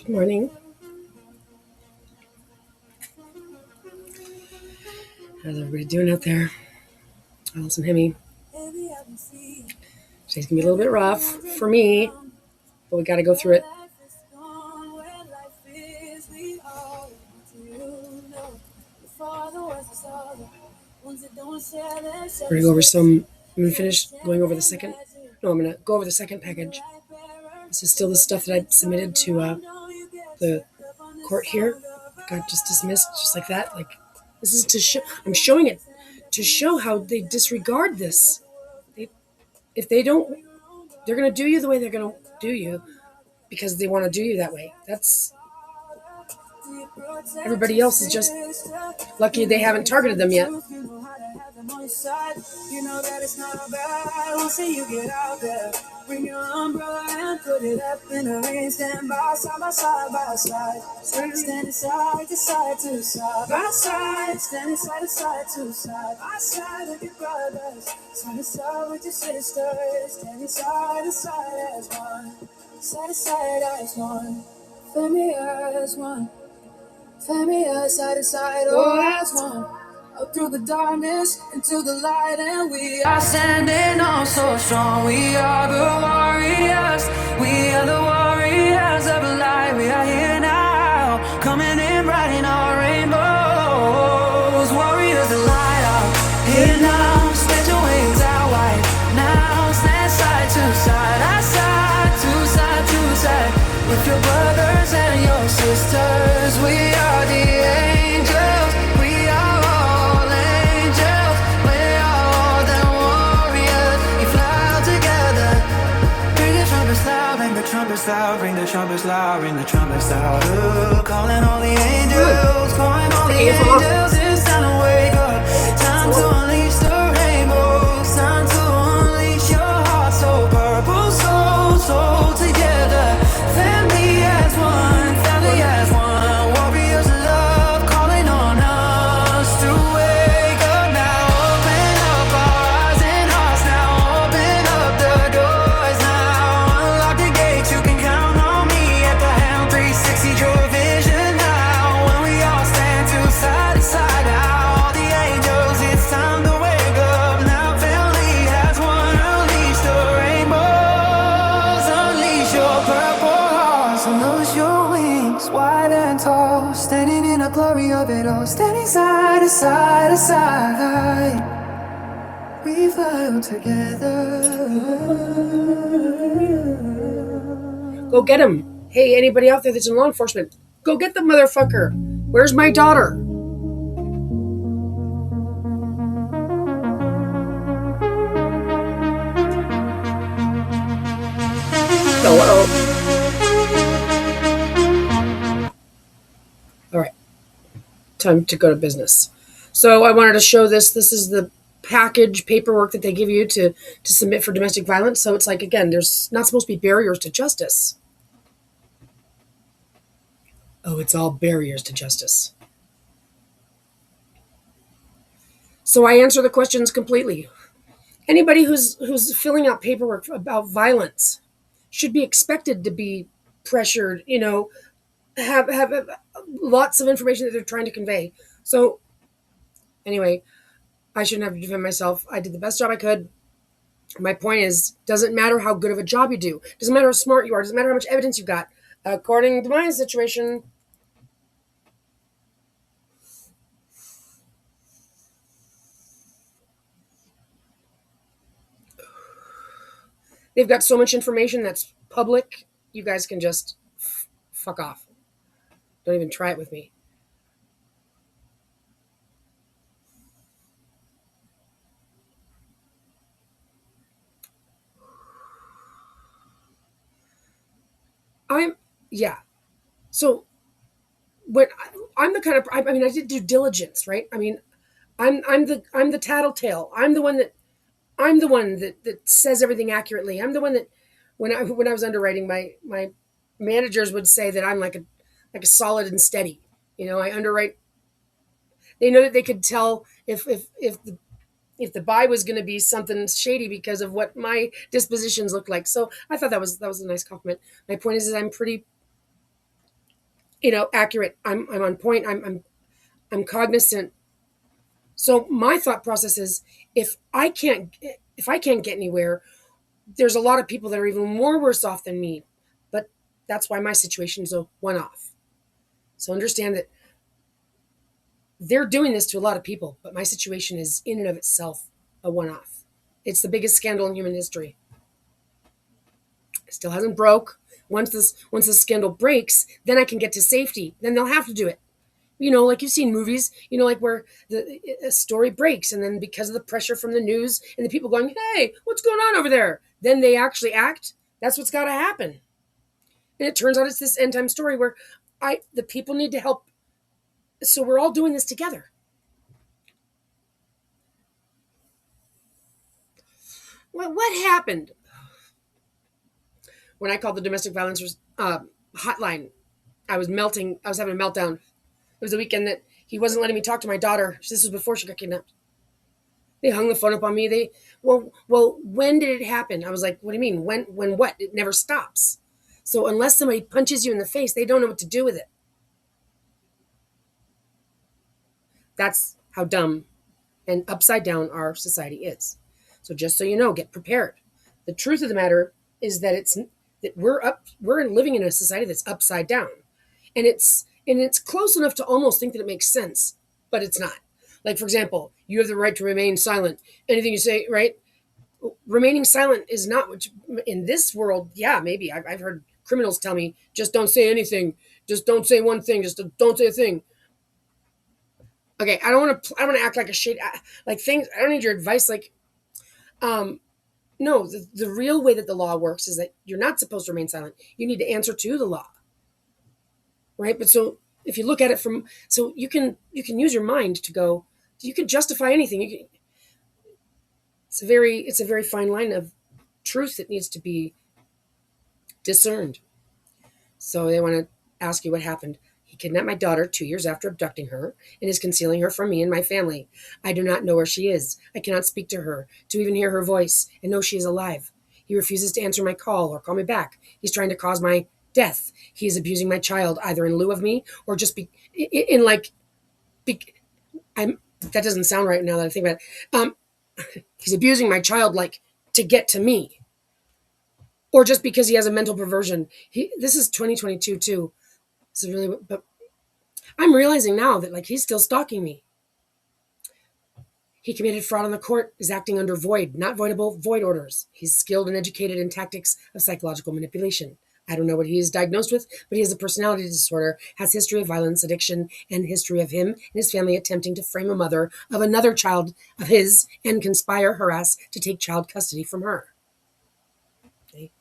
Good morning. How's everybody doing out there? Alice and Hemi. Today's gonna be a little bit rough for me, but we got to go through it. We're gonna go over some. I'm gonna finish going over the second. No, I'm gonna go over the second package. This is still the stuff that I submitted to the court here. Got just dismissed, just like that. Like this is to show. I'm showing it to show how they disregard this. If they don't, they're gonna do you the way they're gonna do you because they want to do you that way. That's everybody else is just lucky they haven't targeted them yet. You know that it's not bad. We'll see you get out there. Bring your umbrella and put it up in the rain. Stand by side by side by side. Standing side to side to side by side. Standing side to side to side by side with your brothers. Side to side with your sisters. Standing side to side as one. Side to side as one. Family as one. Family as side to side all as one. Up through the darkness into the light, and we are standing on so strong. We are the warriors. We are the warriors of light. We are here now, coming in bright in our rainbows. Warriors of light are here now. Spread your wings out wide now. Stand side to side, side to side to side with your brothers and your sisters. We are the angels. We are trumpets loud, ring the trumpets loud, ring the trumpets loud. Calling all the angels, calling all the angels. It's time to wake up, time to unleash the rainbows, time to unleash your heart so purple, so together. Family as one, family as one. Warriors of love calling on us to wake up now. Open up our eyes and hearts now. Open up the doors now. Unlock the gates. You can count on me at the helm. 360 your vision now. When we all stand side to side now. All the angels, it's time to wake up now. Family has one. Unleash the rainbows. Unleash your purple hearts. Unleash your wings wide and tall. Standing in the glory of it all. Standing side to side to side. We fly all together. Go get him. Hey, anybody out there that's in law enforcement, go get the motherfucker. Where's my daughter? Hello. All right. Time to go to business. So I wanted to show this. This is the package paperwork that they give you to submit for domestic violence. So it's like, again, there's not supposed to be barriers to justice. Oh, it's all barriers to justice. So I answer the questions completely. Anybody who's filling out paperwork about violence should be expected to be pressured, have lots of information that they're trying to convey. So anyway, I shouldn't have to defend myself. I did the best job I could. My point is, doesn't matter how good of a job you do. Doesn't matter how smart you are. Doesn't matter how much evidence you got. According to my situation, they've got so much information that's public. You guys can just fuck off. Don't even try it with me. So when I'm the kind of, I did due diligence, right? I'm the tattletale. I'm the one that says everything accurately. I'm the one that when I was underwriting, my managers would say that I'm like a solid and steady. I underwrite. They know that they could tell if the buy was going to be something shady because of what my dispositions look like. So I thought that was a nice compliment. My point is I'm pretty accurate. I'm on point. I'm cognizant. So my thought process is, if I can't if I can't get anywhere, there's a lot of people that are even more worse off than me. But that's why my situation is a one off. So understand that they're doing this to a lot of people, but my situation is in and of itself a one off. It's the biggest scandal in human history. It still hasn't broke. Once this scandal breaks, then I can get to safety. Then they'll have to do it. Like you've seen movies, like where a story breaks, and then because of the pressure from the news and the people going, "Hey, what's going on over there?" Then they actually act. That's what's got to happen. And it turns out it's this end time story where the people need to help. So we're all doing this together. Well, what happened when I called the domestic violence hotline? I was melting. I was having a meltdown. It was the weekend that he wasn't letting me talk to my daughter. This was before she got kidnapped. They hung the phone up on me. Well, when did it happen? I was like, what do you mean? When what? It never stops. So unless somebody punches you in the face, they don't know what to do with it. That's how dumb and upside down our society is. So just so you know, get prepared. The truth of the matter is that we're living in a society that's upside down. And it's close enough to almost think that it makes sense, but it's not. Like, for example, you have the right to remain silent. Anything you say, right? Remaining silent is not what in this world. Yeah, maybe I've heard criminals tell me, just don't say anything, just don't say one thing, just don't say a thing. Okay, I don't want to act like a shit, like things. I don't need your advice. Like, um no, the real way that the law works is that you're not supposed to remain silent. You need to answer to the law, right? But so if you look at it from, so you can use your mind to go, you can justify anything. It's a very fine line of truth that needs to be discerned. So they want to ask you what happened. He kidnapped my daughter 2 years after abducting her and is concealing her from me and my family. I do not know where she is. I cannot speak to her, to even hear her voice, and know she is alive. He refuses to answer my call or call me back. He's trying to cause my death. He is abusing my child either in lieu of me or just in like, be, I'm, that doesn't sound right now that I think about it. He's abusing my child like to get to me, or just because he has a mental perversion. This is 2022 too. This is really, but I'm realizing now that like he's still stalking me. He committed fraud on the court, is acting under not voidable, void orders. He's skilled and educated in tactics of psychological manipulation. I don't know what he is diagnosed with, but he has a personality disorder, has history of violence, addiction, and history of him and his family attempting to frame a mother of another child of his and conspire, harass to take child custody from her. Okay.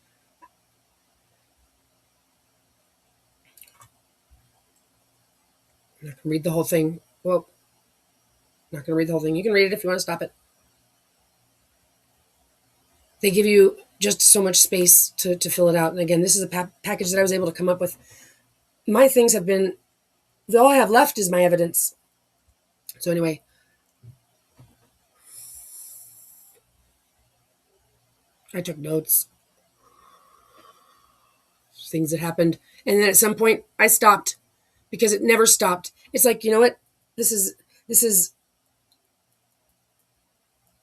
I'm not going to read the whole thing. Well, I'm not going to read the whole thing. You can read it if you want to stop it. They give you just so much space to fill it out. And again, this is a package that I was able to come up with. My things have been, all I have left is my evidence. So anyway, I took notes, things that happened. And then at some point I stopped because it never stopped. It's like, you know what? This is,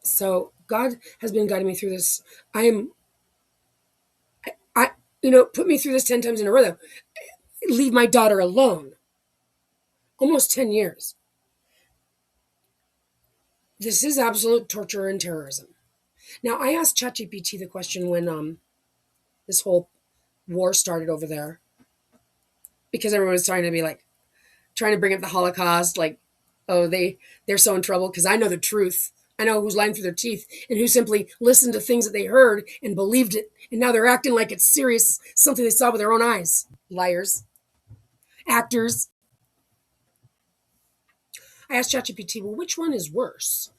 so God has been guiding me through this. I put me through this 10 times in a row though. Leave my daughter alone. Almost 10 years. This is absolute torture and terrorism. Now, I asked ChatGPT the question when this whole war started over there, because everyone was trying to be like, trying to bring up the Holocaust, like, oh, they're so in trouble because I know the truth. I know who's lying through their teeth and who simply listened to things that they heard and believed it, and now they're acting like it's serious, something they saw with their own eyes. Liars, actors. I asked ChatGPT, well, which one is worse?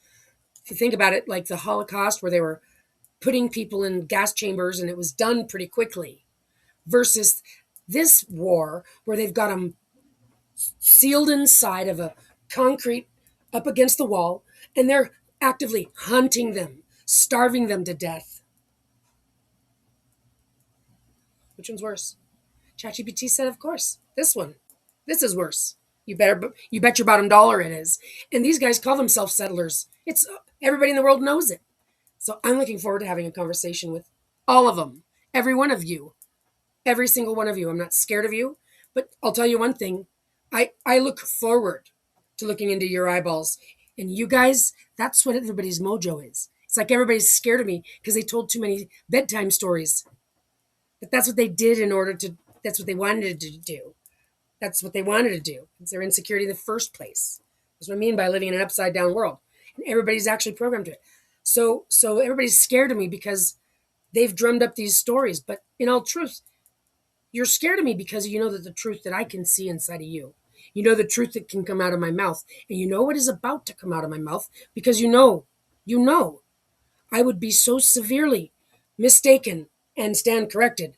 If you think about it, like the Holocaust, where they were putting people in gas chambers and it was done pretty quickly, versus this war where they've got them sealed inside of a concrete up against the wall and they're actively hunting them, starving them to death. Which one's worse? ChatGPT said, of course, this one. This is worse. You bet your bottom dollar it is. And these guys call themselves settlers. It's everybody in the world knows it. So I'm looking forward to having a conversation with all of them, every one of you, every single one of you. I'm not scared of you, but I'll tell you one thing. I look forward to looking into your eyeballs. And you guys, that's what everybody's mojo is. It's like everybody's scared of me because they told too many bedtime stories. But that's what they did in order to, that's what they wanted to do. That's what they wanted to do. It's their insecurity in the first place. That's what I mean by living in an upside down world. And everybody's actually programmed to it. So everybody's scared of me because they've drummed up these stories. But in all truth, you're scared of me because you know that the truth that I can see inside of you. You know the truth that can come out of my mouth. And you know what is about to come out of my mouth because you know, I would be so severely mistaken and stand corrected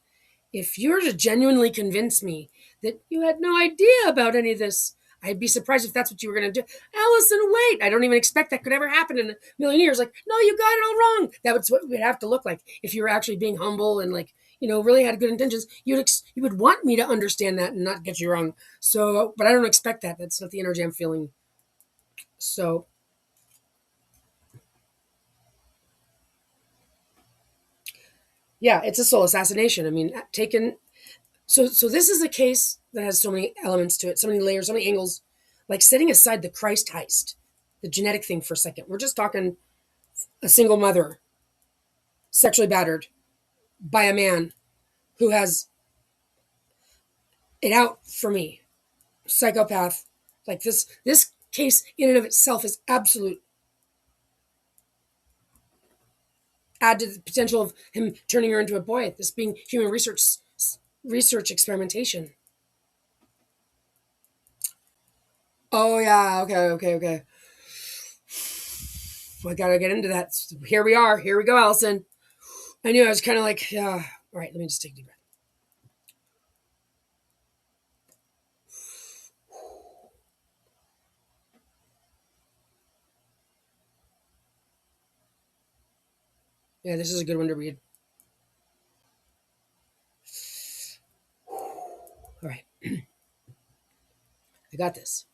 if you're to genuinely convince me that you had no idea about any of this. I'd be surprised if that's what you were going to do. Allison, wait. I don't even expect that could ever happen in a million years. Like, no, you got it all wrong. That's what it would have to look like if you were actually being humble and like, really had good intentions. You would want me to understand that and not get you wrong. So, but I don't expect that. That's not the energy I'm feeling. So, yeah, it's a soul assassination. I mean, taken. So this is a case that has so many elements to it, so many layers, so many angles. Like setting aside the Christ heist, the genetic thing for a second. We're just talking a single mother sexually battered by a man who has it out for me, psychopath. Like this case in and of itself is absolute. Add to the potential of him turning her into a boy. This being human research experimentation. Oh yeah, okay. I gotta get into that. Here we are. Here we go, Allison. I knew I was kind of like, yeah. All right, let me just take a deep breath. Yeah, this is a good one to read. All right, I got this.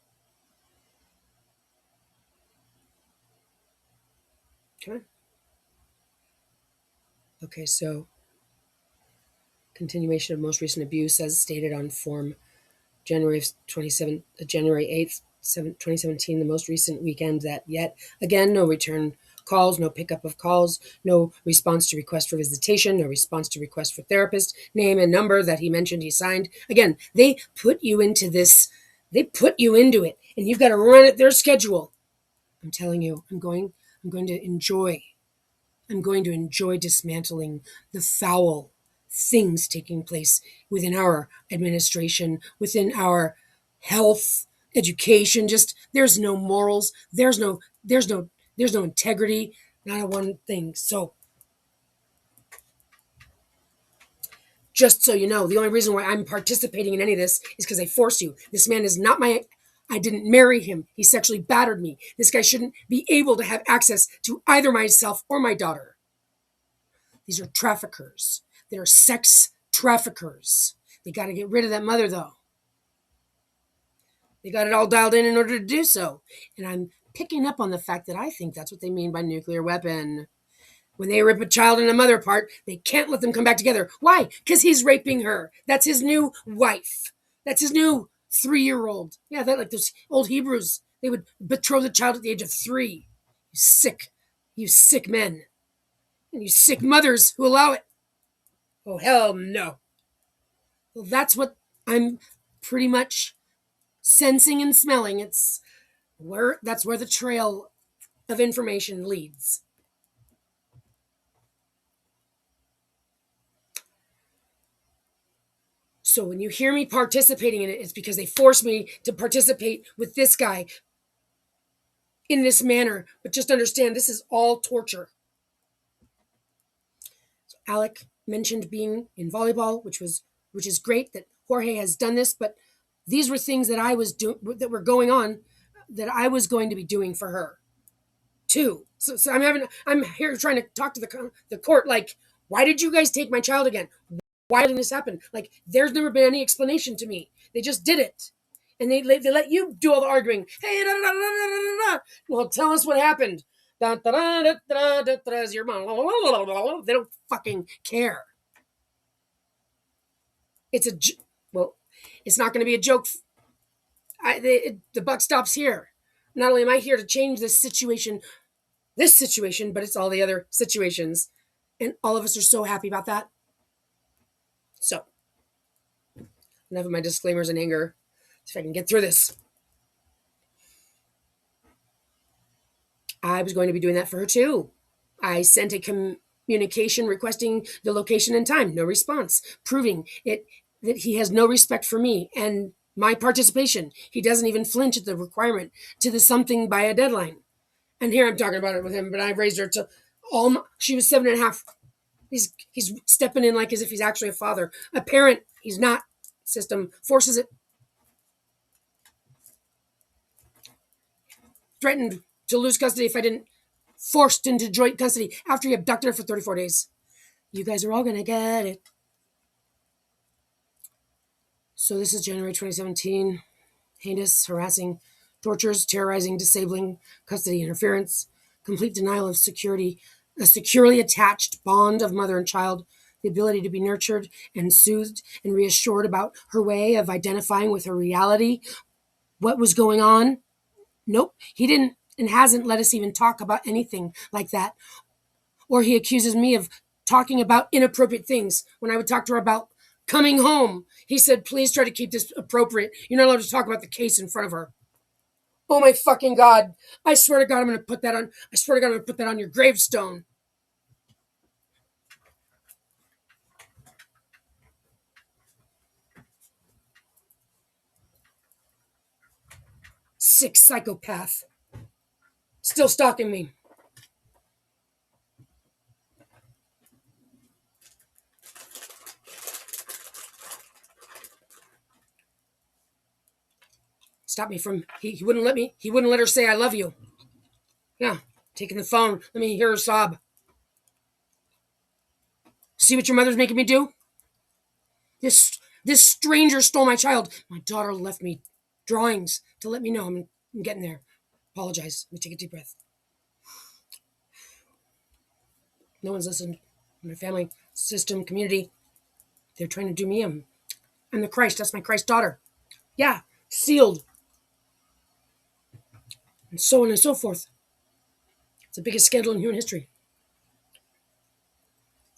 Okay. Okay, so continuation of most recent abuse as stated on form January 8th, 2017, the most recent weekend that yet again, no return calls, no pickup of calls, no response to request for visitation, no response to request for therapist, name and number that he mentioned he signed. Again, they put you into this, they put you into it, and you've got to run at their schedule. I'm telling you, I'm going to enjoy I'm going to enjoy dismantling the foul things taking place within our administration, within our health, education. Just there's no morals, there's no integrity, not a one thing. So just so you know, the only reason why I'm participating in any of this is because they force you. This man is not my I didn't marry him. He sexually battered me. This guy shouldn't be able to have access to either myself or my daughter. These are traffickers. They're sex traffickers. They got to get rid of that mother, though. They got it all dialed in order to do so. And I'm picking up on the fact that I think that's what they mean by nuclear weapon. When they rip a child and a mother apart, they can't let them come back together. Why? Because he's raping her. That's his new wife. That's his new 3-year-old. Yeah, that like those old Hebrews. They would betroth the child at the age of 3. You sick men. And you sick mothers who allow it. Oh, hell no. Well, that's what I'm pretty much sensing and smelling. That's where the trail of information leads. So when you hear me participating in it, it's because they force me to participate with this guy in this manner. But just understand, this is all torture. So Alec mentioned being in volleyball, which is great that Jorge has done this, but these were things that I was doing that were going on that I was going to be doing for her too. So I'm here trying to talk to the court. Like, why did you guys take my child again? Why did this happen? Like, there's never been any explanation to me. They just did it. And they let you do all the arguing. Hey, da, da, da, da, da, da. Well, tell us what happened. Da, da, da, da, da, da, da, your mom. They don't fucking care. It's well, it's not going to be a joke. The buck stops here. Not only am I here to change this situation, but it's all the other situations. And all of us are so happy about that. So, enough of my disclaimers and anger. See if I can get through this. I was going to be doing that for her too. I sent a communication requesting the location and time. No response. Proving it that he has no respect for me and my participation. He doesn't even flinch at the requirement to the something by a deadline. And here I'm talking about it with him, but I've raised her to she was 7.5. He's stepping in like as if he's actually a father. A parent, he's not. System forces it. Threatened to lose custody if I didn't. Forced into joint custody after he abducted her for 34 days. You guys are all going to get it. So this is January 2017. Heinous, harassing, tortures, terrorizing, disabling, custody interference, complete denial of security, a securely attached bond of mother and child, the ability to be nurtured and soothed and reassured about her way of identifying with her reality, what was going on. Nope, he didn't and hasn't let us even talk about anything like that. Or he accuses me of talking about inappropriate things when I would talk to her about coming home. He said, please try to keep this appropriate. You're not allowed to talk about the case in front of her. Oh my fucking God. I swear to God, I'm going to put that on your gravestone. Sick psychopath. Still stalking me. Stop me from, he wouldn't let her say I love you. Yeah, taking the phone, let me hear her sob. See what your mother's making me do? This stranger stole my child. My daughter left me drawings to let me know I'm getting there. Apologize. Let me take a deep breath. No one's listened. My family, system, community. They're trying to do me. I'm the Christ. That's my Christ daughter. Yeah, sealed. And so on and so forth. It's the biggest scandal in human history.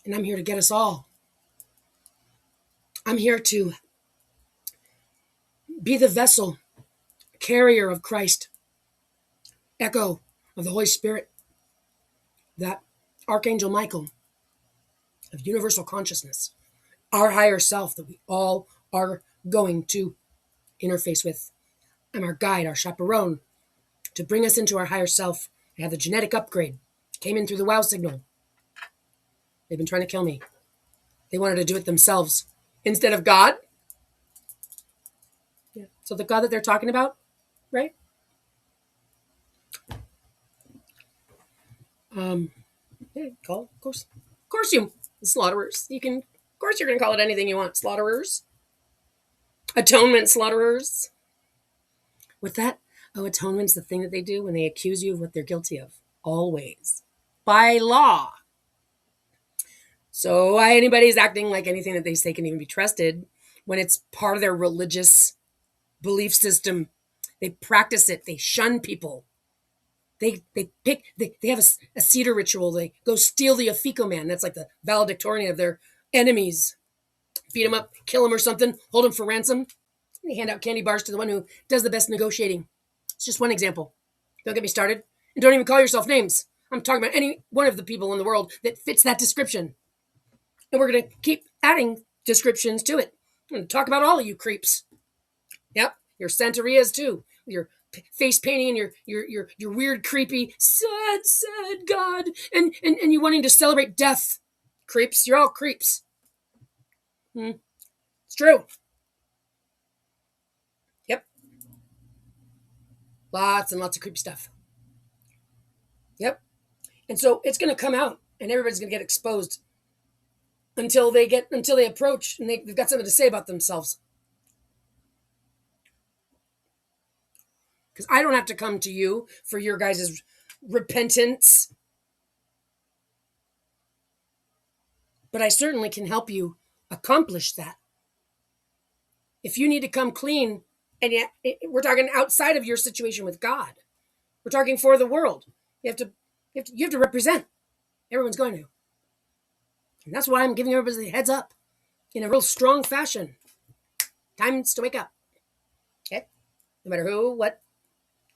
And I'm here to get us all. I'm here to be the vessel, carrier of Christ, echo of the Holy Spirit, that Archangel Michael of universal consciousness, our higher self that we all are going to interface with. I'm our guide, our chaperone, to bring us into our higher self. I have the genetic upgrade. Came in through the wow signal. They've been trying to kill me. They wanted to do it themselves instead of God. Yeah. So the God that they're talking about, right? Yeah, call, of course. Of course you slaughterers. Of course you're gonna call it anything you want. Slaughterers. Atonement slaughterers. With that, atonement's the thing that they do when they accuse you of what they're guilty of. Always. By law. So why anybody's acting like anything that they say can even be trusted when it's part of their religious belief system. They practice it. They shun people. They have a cedar ritual. They go steal the Afiko man. That's like the valedictorian of their enemies. Beat them up, kill them or something, hold them for ransom. They hand out candy bars to the one who does the best negotiating. It's just one example. Don't get me started. And don't even call yourself names. I'm talking about any one of the people in the world that fits that description. And we're going to keep adding descriptions to it. I'm going to talk about all of you creeps. Yep, your Santerias too. Your face painting and your weird, creepy, sad God. And you wanting to celebrate death. Creeps. You're all creeps. It's true. Yep. Lots and lots of creepy stuff. Yep. And so it's going to come out and everybody's going to get exposed until they approach and they've got something to say about themselves. Because I don't have to come to you for your guys' repentance, but I certainly can help you accomplish that. If you need to come clean, and yet we're talking outside of your situation with God, we're talking for the world. You have to represent. Everyone's going to, and that's why I'm giving everybody the heads up in a real strong fashion. Time's to wake up. Okay, no matter who, what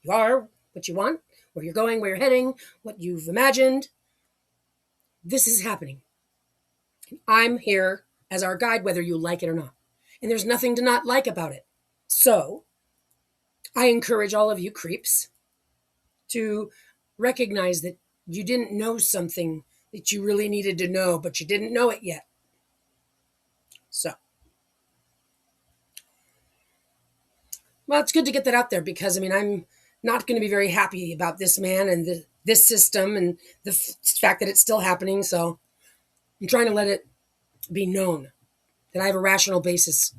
you are, what you want, where you're going, where you're heading, what you've imagined, this is happening. I'm here as our guide, whether you like it or not. And there's nothing to not like about it. So I encourage all of you creeps to recognize that you didn't know something that you really needed to know, but you didn't know it yet. So, well, it's good to get that out there because, I'm not going to be very happy about this man and this system and the fact that it's still happening. So I'm trying to let it be known that I have a rational basis.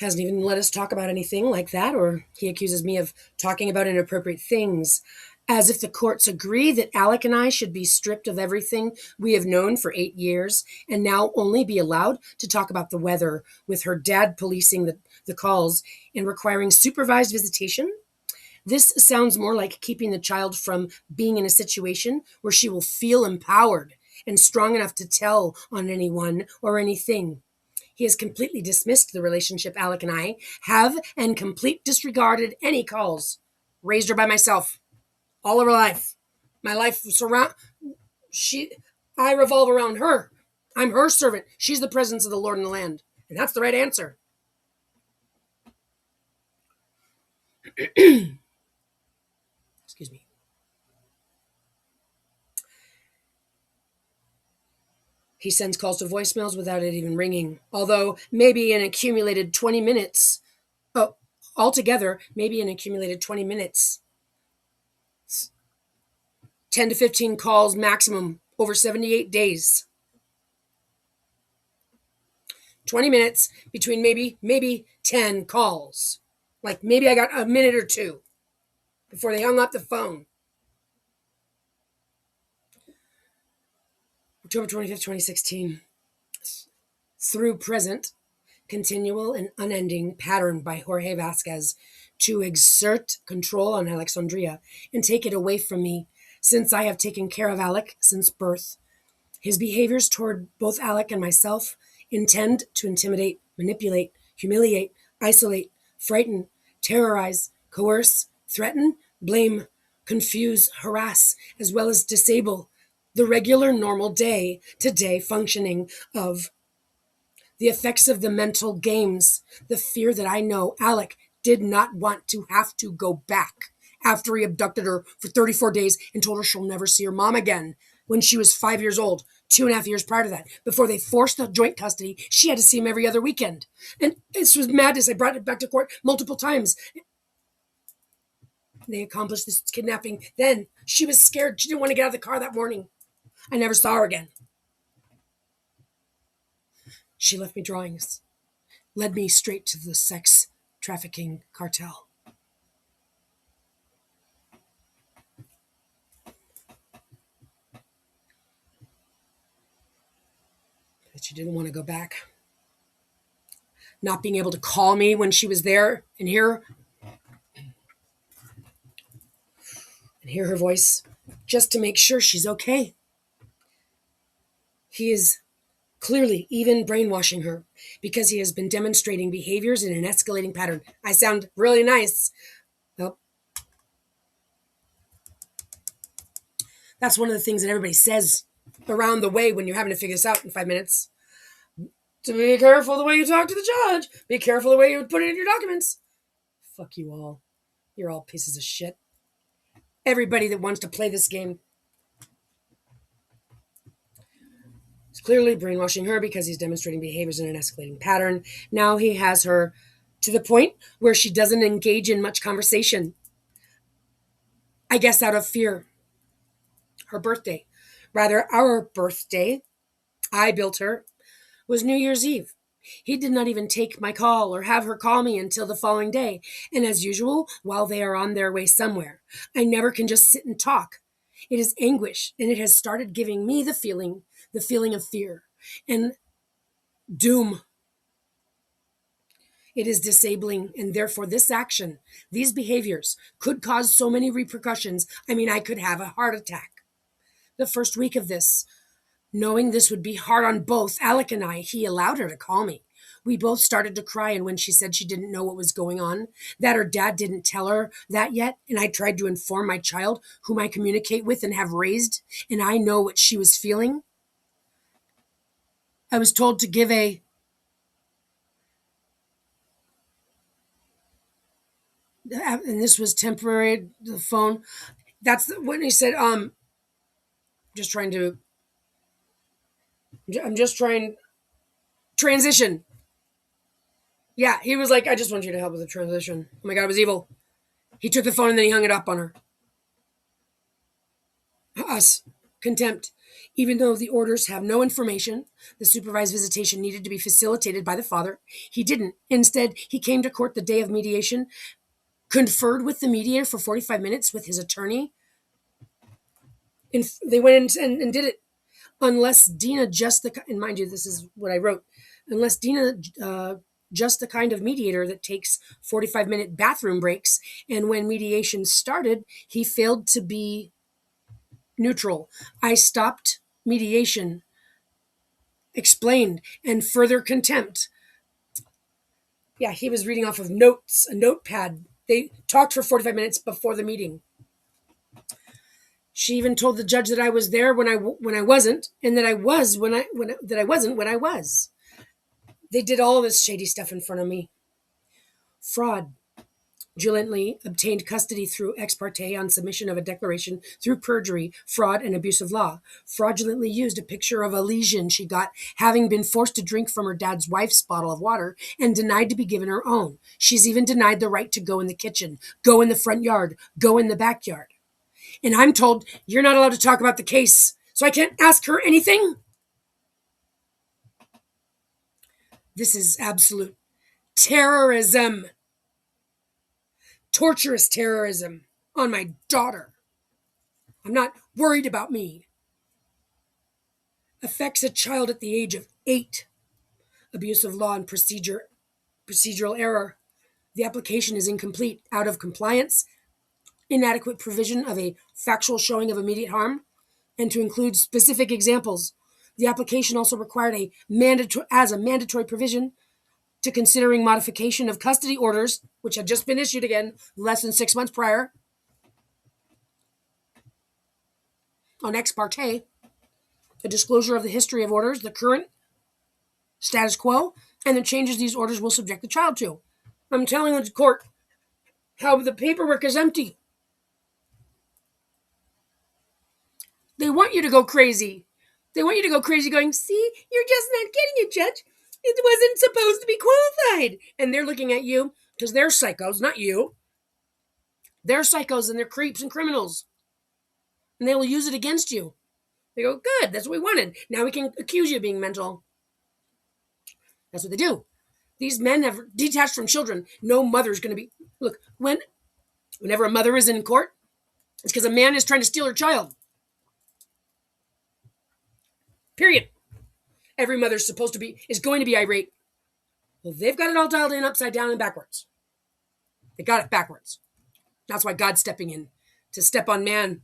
Hasn't even let us talk about anything like that, or he accuses me of talking about inappropriate things, as if the courts agree that Alec and I should be stripped of everything we have known for 8 years and now only be allowed to talk about the weather, with her dad policing the calls and requiring supervised visitation. This sounds more like keeping the child from being in a situation where she will feel empowered and strong enough to tell on anyone or anything. He has completely dismissed the relationship Alec and I have and complete disregarded any calls. Raised her by myself all of her life. My life I revolve around her. I'm her servant. She's the presence of the Lord in the land. And that's the right answer. Excuse me. He sends calls to voicemails without it even ringing. Although maybe an accumulated 20 minutes. Oh, altogether, maybe an accumulated 20 minutes. 10 to 15 calls maximum over 78 days. 20 minutes between maybe 10 calls. Like maybe I got a minute or two before they hung up the phone. October 25th, 2016. Through present, continual and unending pattern by Jorge Vasquez to exert control on Alexandria and take it away from me, since I have taken care of Alec since birth. His behaviors toward both Alec and myself intend to intimidate, manipulate, humiliate, isolate, frighten, terrorize, coerce, threaten, blame, confuse, harass, as well as disable the regular normal day-to-day functioning of the effects of the mental games, the fear that I know Alec did not want to have to go back after he abducted her for 34 days and told her she'll never see her mom again when she was 5 years old, 2.5 years prior to that. Before they forced the joint custody, she had to see him every other weekend. And this was madness. I brought it back to court multiple times. They accomplished this kidnapping. Then she was scared. She didn't want to get out of the car that morning. I never saw her again. She left me drawings, led me straight to the sex trafficking cartel. But she didn't want to go back. Not being able to call me when she was there and hear her voice just to make sure she's okay. He is clearly even brainwashing her because he has been demonstrating behaviors in an escalating pattern. I sound really nice. Well, that's one of the things that everybody says around the way when you're having to figure this out in 5 minutes. To be careful the way you talk to the judge. Be careful the way you put it in your documents. Fuck you all. You're all pieces of shit. Everybody that wants to play this game. He's clearly brainwashing her because he's demonstrating behaviors in an escalating pattern. Now he has her to the point where she doesn't engage in much conversation. I guess out of fear. Her birthday. Rather, our birthday. I built her, was New Year's Eve. He did not even take my call or have her call me until the following day. And as usual, while they are on their way somewhere, I never can just sit and talk. It is anguish, and it has started giving me the feeling of fear and doom. It is disabling, and therefore this action, these behaviors, could cause so many repercussions. I mean, I could have a heart attack. The first week of this, knowing this would be hard on both Alec and I, he allowed her to call me. We both started to cry, and when she said she didn't know what was going on, that her dad didn't tell her that yet, and I tried to inform my child, whom I communicate with and have raised, and I know what she was feeling, I was told to give and this was temporary, the phone. That's when he said, just trying to, I'm just trying, transition. Yeah, he was like, I just want you to help with the transition. Oh my God, it was evil. He took the phone and then he hung it up on her. Us. Contempt. Even though the orders have no information, the supervised visitation needed to be facilitated by the father. He didn't. Instead, he came to court the day of mediation, conferred with the mediator for 45 minutes with his attorney, and they went in and did it. Unless Dina just the, and mind you, this is what I wrote, unless Dina just the kind of mediator that takes 45-minute bathroom breaks, and when mediation started, he failed to be neutral. I stopped mediation, explained, and further contempt. Yeah, he was reading off of notes, a notepad. They talked for 45 minutes before the meeting. She even told the judge that I was there when I wasn't, and that I was that I wasn't when I was. They did all this shady stuff in front of me. Fraud. Fraudulently obtained custody through ex parte on submission of a declaration through perjury, fraud, and abuse of law. Fraudulently used a picture of a lesion she got having been forced to drink from her dad's wife's bottle of water and denied to be given her own. She's even denied the right to go in the kitchen, go in the front yard, go in the backyard. And I'm told you're not allowed to talk about the case, so I can't ask her anything? This is absolute terrorism. Torturous terrorism on my daughter. I'm not worried about me. Affects a child at the age of 8. Abuse of law and procedural error. The application is incomplete, out of compliance, inadequate provision of a factual showing of immediate harm, and to include specific examples. The application also required a mandatory provision to considering modification of custody orders, which had just been issued again less than 6 months prior, on ex parte, a disclosure of the history of orders, the current status quo, and the changes these orders will subject the child to. I'm telling the court how the paperwork is empty. They want you to go crazy. They want you to go crazy going, see, you're just not getting it, Judge. It wasn't supposed to be qualified. And they're looking at you because they're psychos, not you. They're psychos and they're creeps and criminals. And they will use it against you. They go, good, that's what we wanted. Now we can accuse you of being mental. That's what they do. These men have detached from children. No mother's going to be... Look, whenever a mother is in court, it's because a man is trying to steal her child. Period. Every mother is going to be irate. Well, they've got it all dialed in upside down and backwards. They got it backwards. That's why God's stepping in to step on man,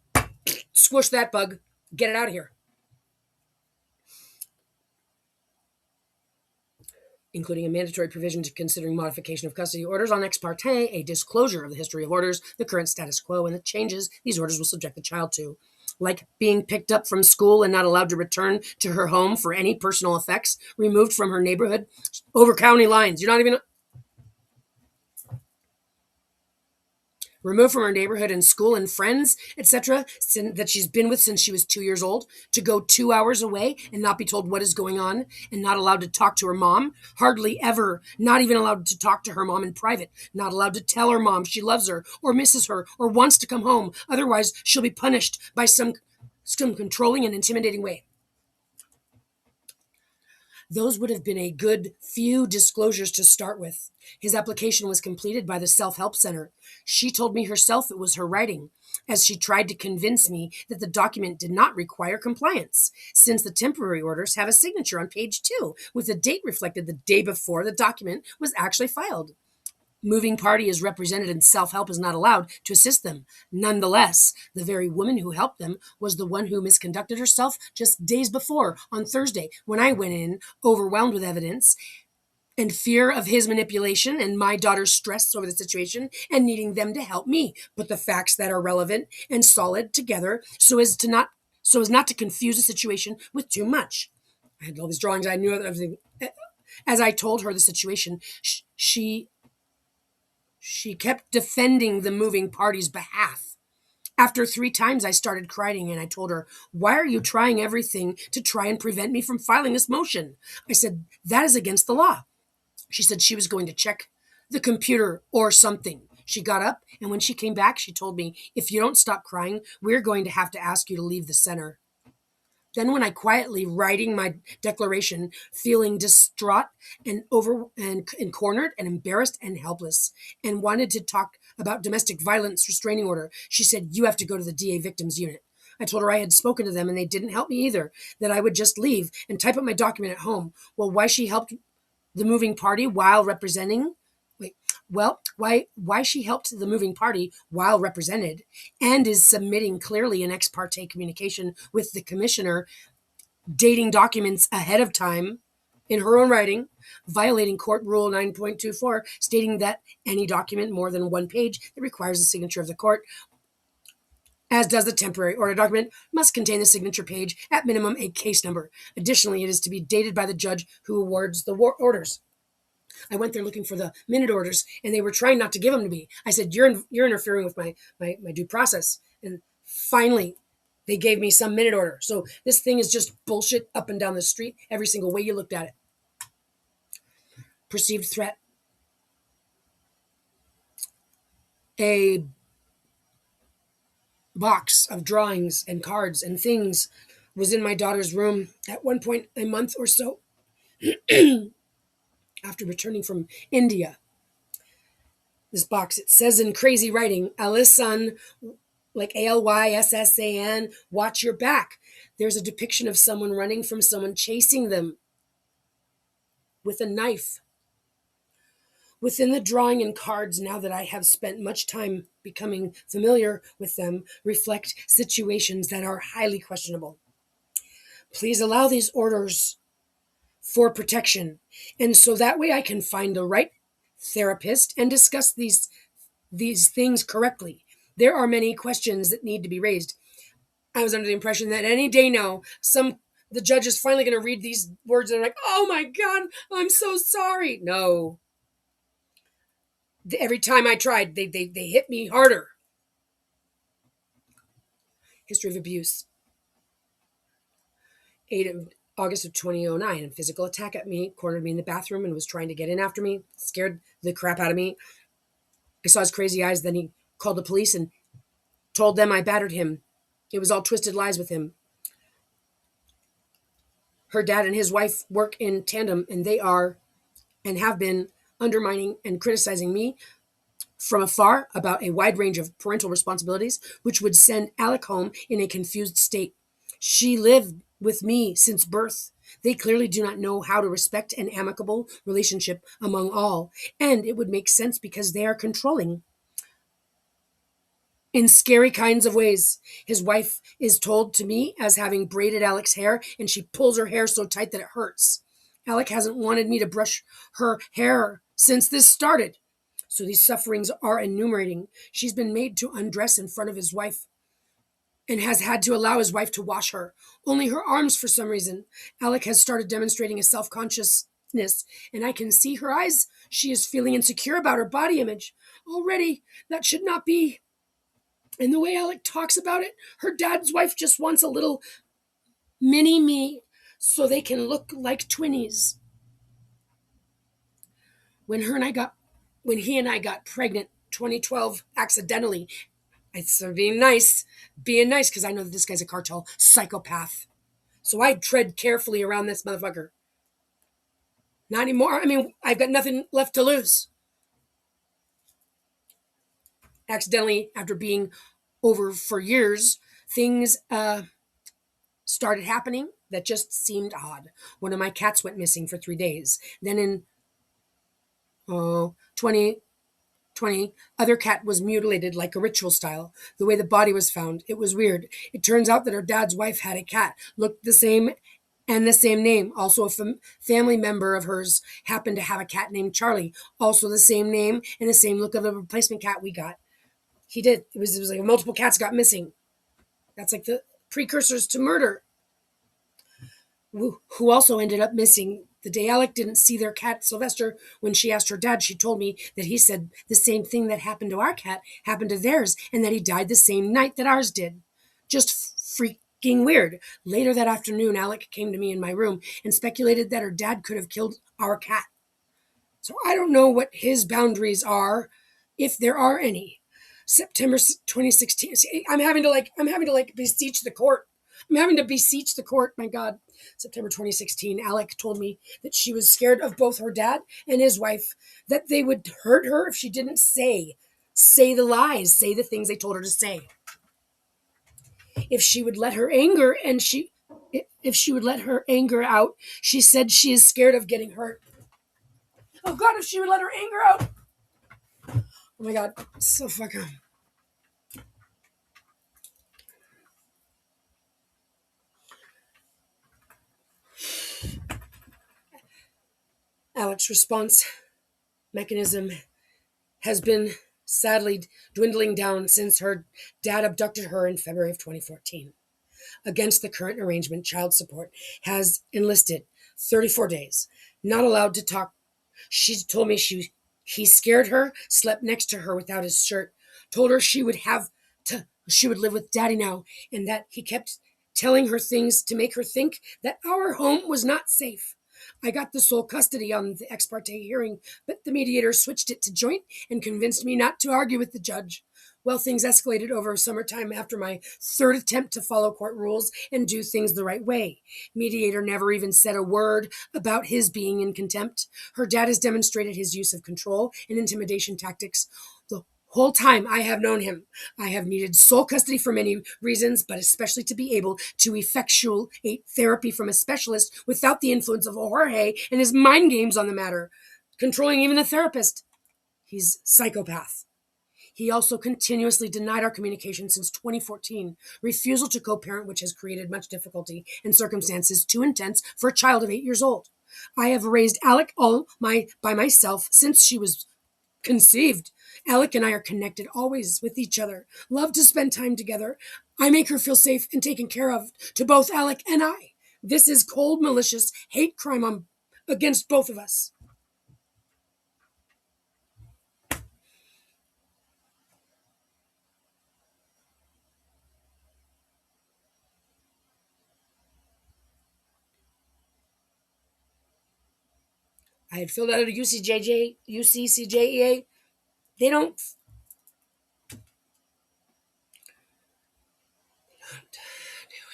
squish that bug, get it out of here. Including a mandatory provision to considering modification of custody orders on ex parte, a disclosure of the history of orders, the current status quo, and the changes these orders will subject the child to, like being picked up from school and not allowed to return to her home for any personal effects, removed from her neighborhood, over county lines. You're not even... Removed from her neighborhood and school and friends, etc., that she's been with since she was 2 years old, to go 2 hours away and not be told what is going on, and not allowed to talk to her mom, hardly ever, not even allowed to talk to her mom in private, not allowed to tell her mom she loves her or misses her or wants to come home. Otherwise, she'll be punished by some controlling and intimidating way. Those would have been a good few disclosures to start with. His application was completed by the self-help center. She told me herself it was her writing, as she tried to convince me that the document did not require compliance, since the temporary orders have a signature on page 2, with the date reflected the day before the document was actually filed. Moving party is represented and self-help is not allowed to assist them. Nonetheless, the very woman who helped them was the one who misconducted herself just days before, on Thursday, when I went in, overwhelmed with evidence and fear of his manipulation and my daughter's stress over the situation and needing them to help me put the facts that are relevant and solid together so as not to confuse the situation with too much. I had all these drawings. I knew everything. As I told her the situation, she kept defending the moving party's behalf. After 3 times, I started crying and I told her, "Why are you trying everything to try and prevent me from filing this motion?" I said, "That is against the law." She said she was going to check the computer or something. She got up, and when she came back, she told me, "If you don't stop crying, we're going to have to ask you to leave the center." Then, when I quietly writing my declaration, feeling distraught and cornered and embarrassed and helpless, and wanted to talk about domestic violence restraining order, she said, "You have to go to the DA victims unit." I told her I had spoken to them and they didn't help me either, that I would just leave and type up my document at home. Well, why she helped the moving party while representing why she helped the moving party while represented and is submitting clearly an ex parte communication with the commissioner, dating documents ahead of time in her own writing, violating court rule 9.24, stating that any document more than 1 page that requires the signature of the court, as does the temporary order document, must contain the signature page, at minimum a case number. Additionally, it is to be dated by the judge who awards the orders. I went there looking for the minute orders, and they were trying not to give them to me. I said, "You're interfering with my due process." And finally, they gave me some minute order. So this thing is just bullshit up and down the street, every single way you looked at it. Perceived threat. A box of drawings and cards and things was in my daughter's room at one point a month or so after returning from India. This box, it says in crazy writing, "Alyssan," like Alyssan, "watch your back." There's a depiction of someone running from someone chasing them with a knife. Within the drawing and cards, now that I have spent much time becoming familiar with them, reflect situations that are highly questionable. Please allow these orders for protection, and so that way I can find the right therapist and discuss these things correctly. There are many questions that need to be raised. I was under the impression that any day now, the judge is finally going to read these words and I'm like, "Oh my God, I'm so sorry." No. Every time I tried, they hit me harder. History of abuse. 8 of August of 2009, a physical attack at me, cornered me in the bathroom and was trying to get in after me, scared the crap out of me. I saw his crazy eyes, then he called the police and told them I battered him. It was all twisted lies with him. Her dad and his wife work in tandem, and they are and have been undermining and criticizing me from afar about a wide range of parental responsibilities, which would send Alec home in a confused state. She lived with me since birth. They clearly do not know how to respect an amicable relationship among all, and it would make sense because they are controlling in scary kinds of ways. His wife is told to me as having braided Alex's hair, and she pulls her hair so tight that it hurts. Alec hasn't wanted me to brush her hair since this started. So these sufferings are enumerating. She's been made to undress in front of his wife and has had to allow his wife to wash her. Only her arms for some reason. Alec has started demonstrating a self-consciousness, and I can see her eyes. She is feeling insecure about her body image. Already, that should not be. And the way Alec talks about it, her dad's wife just wants a little mini me so they can look like twinnies. When he and I got pregnant, 2012, accidentally, I started being nice because I know that this guy's a cartel psychopath. So I tread carefully around this motherfucker. Not anymore. I mean, I've got nothing left to lose. Accidentally, after being over for years, things started happening that just seemed odd. One of my cats went missing for 3 days. Then in 2020, other cat was mutilated like a ritual style. The way the body was found, it was weird. It turns out that her dad's wife had a cat, looked the same and the same name. Also, a family member of hers happened to have a cat named Charlie, also the same name and the same look of the replacement cat we got. He did. It was like multiple cats got missing. That's like the precursors to murder. Who also ended up missing. The day Alec didn't see their cat Sylvester, when she asked her dad, she told me that he said the same thing that happened to our cat happened to theirs, and that he died the same night that ours did. Just freaking weird. Later that afternoon, Alec came to me in my room and speculated that her dad could have killed our cat. So I don't know what his boundaries are, if there are any. September 2016. See, I'm having to beseech the court. I'm having to beseech the court. My God. September 2016. Alec told me that she was scared of both her dad and his wife, that they would hurt her if she didn't say the lies, say the things they told her to say. If she would let her anger if she would let her anger out, she said she is scared of getting hurt. Oh God, if she would let her anger out. Oh my God, so fucking. Alex's response mechanism has been sadly dwindling down since her dad abducted her in February of 2014. Against the current arrangement, child support has enlisted 34 days, not allowed to talk. She told me he scared her, slept next to her without his shirt, told her she would live with daddy now, and that he kept telling her things to make her think that our home was not safe. I got the sole custody on the ex parte hearing, but the mediator switched it to joint and convinced me not to argue with the judge. Well, things escalated over summertime after my third attempt to follow court rules and do things the right way. Mediator never even said a word about his being in contempt. Her dad has demonstrated his use of control and intimidation tactics the whole time I have known him. I have needed sole custody for many reasons, but especially to be able to effectuate therapy from a specialist without the influence of Jorge and his mind games on the matter, controlling even the therapist. He's psychopath. He also continuously denied our communication since 2014, refusal to co-parent, which has created much difficulty and circumstances too intense for a child of 8 years old. I have raised Alec by myself since she was conceived. Alec and I are connected always with each other, love to spend time together. I make her feel safe and taken care of, to both Alec and I. This is cold, malicious hate crime against both of us. I had filled out a UCCJEA. They don't do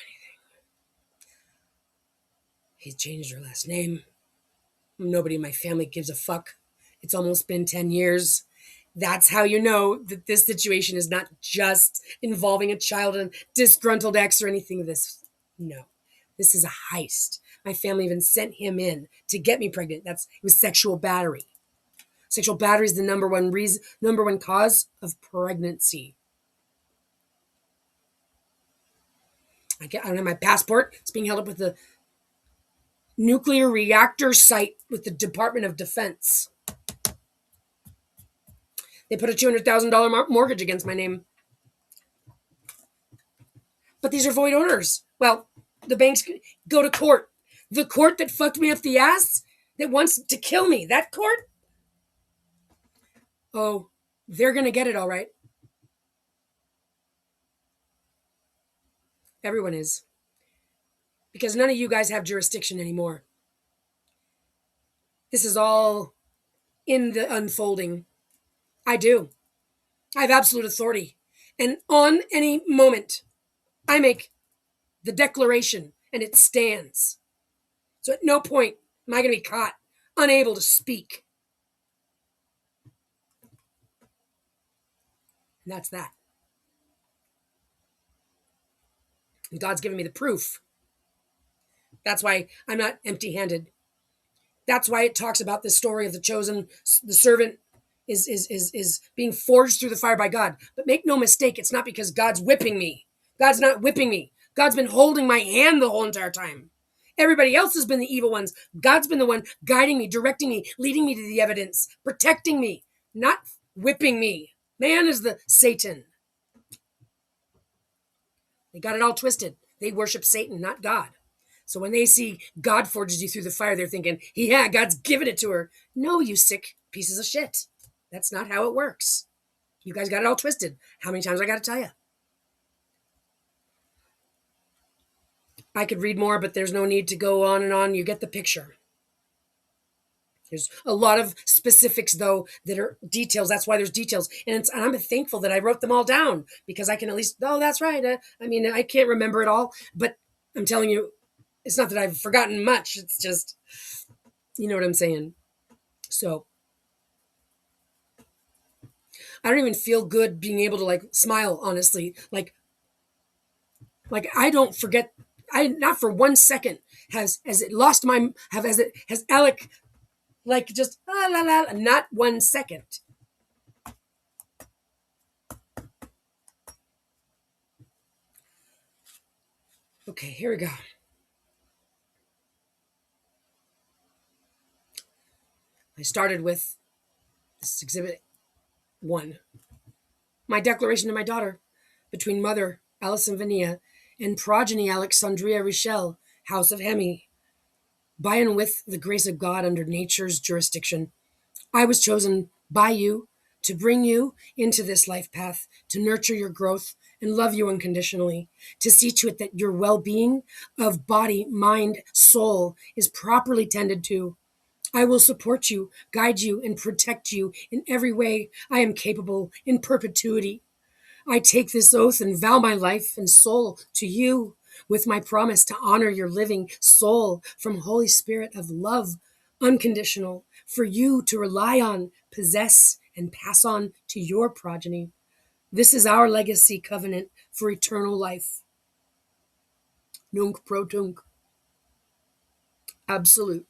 anything. He changed her last name. Nobody in my family gives a fuck. It's almost been 10 years. That's how you know that this situation is not just involving a child and disgruntled ex or anything of this. No, this is a heist. My family even sent him in to get me pregnant. It was sexual battery. Sexual battery is the number one cause of pregnancy. I don't have my passport. It's being held up with the nuclear reactor site with the Department of Defense. They put a $200,000 mortgage against my name. But these are void orders. Well, the banks go to court. The court that fucked me up the ass, that wants to kill me, that court? Oh, they're going to get it all right. Everyone is. Because none of you guys have jurisdiction anymore. This is all in the unfolding. I do. I have absolute authority. And on any moment, I make the declaration and it stands. So at no point am I going to be caught. unable to speak. And that's that. And God's given me the proof. That's why I'm not empty-handed. That's why it talks about the story of the chosen, the servant is being forged through the fire by God. But make no mistake, it's not because God's whipping me. God's not whipping me. God's been holding my hand the whole entire time. Everybody else has been the evil ones. God's been the one guiding me, directing me, leading me to the evidence, protecting me, not whipping me. Man is the Satan. They got it all twisted. They worship Satan, not God. So when they see God forges you through the fire, they're thinking, yeah, God's given it to her. No, you sick pieces of shit. That's not how it works. You guys got it all twisted. How many times I got to tell you? I could read more, but there's no need to go on and on. You get the picture. There's a lot of specifics, though, that are details. That's why there's details. And I'm thankful that I wrote them all down because I can at least, oh, that's right. I mean, I can't remember it all, but I'm telling you, it's not that I've forgotten much. It's just, you know what I'm saying? So I don't even feel good being able to like smile, honestly. Like I don't forget. I not for 1 second has it lost my has Alec like just la la la. Not 1 second. Okay, here we go. I started with this exhibit 1. My declaration to my daughter, between mother Alison Vania and progeny Alexandria Richel, House of Hemi, by and with the grace of God under nature's jurisdiction, I was chosen by you to bring you into this life path, to nurture your growth and love you unconditionally, to see to it that your well-being of body, mind, soul is properly tended to. I will support you, guide you, and protect you in every way I am capable in perpetuity. I take this oath and vow my life and soul to you with my promise to honor your living soul from Holy Spirit of love, unconditional, for you to rely on, possess, and pass on to your progeny. This is our legacy covenant for eternal life. Nunc pro tunc. Absolute.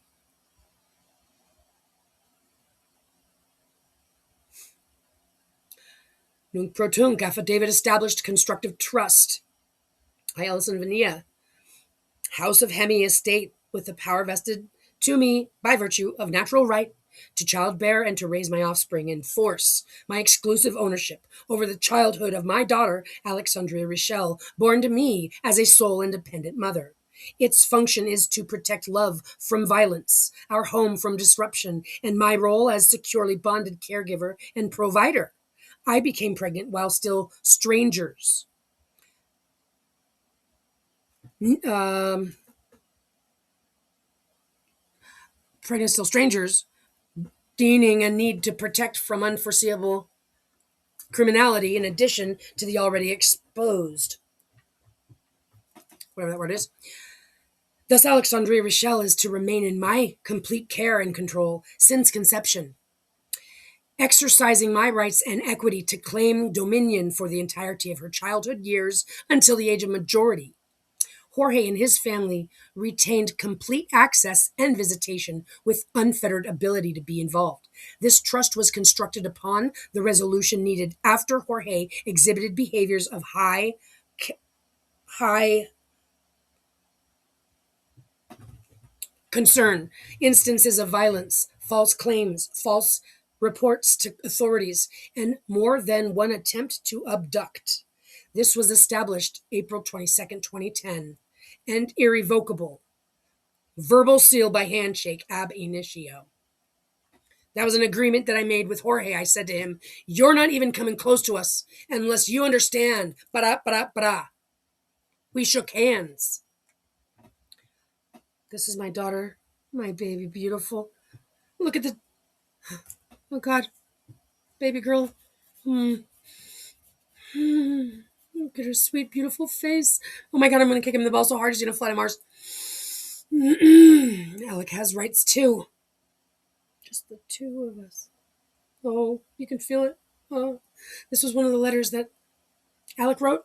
Nunc pro tunc. Affidavit established constructive trust. I, Alison Vania, House of Hemi estate, with the power vested to me by virtue of natural right to childbear and to raise my offspring, enforce my exclusive ownership over the childhood of my daughter, Alexandria Richel, born to me as a sole independent mother. Its function is to protect love from violence, our home from disruption, and my role as securely bonded caregiver and provider. I became pregnant while still strangers. Pregnant still strangers, deeming a need to protect from unforeseeable criminality in addition to the already exposed. Whatever that word is. Thus, Alexandria Richel is to remain in my complete care and control since conception, exercising my rights and equity to claim dominion for the entirety of her childhood years until the age of majority. Jorge and his family retained complete access and visitation with unfettered ability to be involved. This trust was constructed upon the resolution needed after Jorge exhibited behaviors of high concern, instances of violence, false claims, false reports to authorities, and more than one attempt to abduct. This was established April 22nd, 2010, and irrevocable. Verbal seal by handshake, ab initio. That was an agreement that I made with Jorge. I said to him, you're not even coming close to us unless you understand. Ba-da, ba-da, ba-da. We shook hands. This is my daughter, my baby, beautiful. Look at the, oh God, baby girl. Look at her sweet, beautiful face. Oh my God, I'm going to kick him in the ball so hard he's going to fly to Mars. Alec has rights too. Just the two of us. Oh, you can feel it. Oh, this was one of the letters that Alec wrote.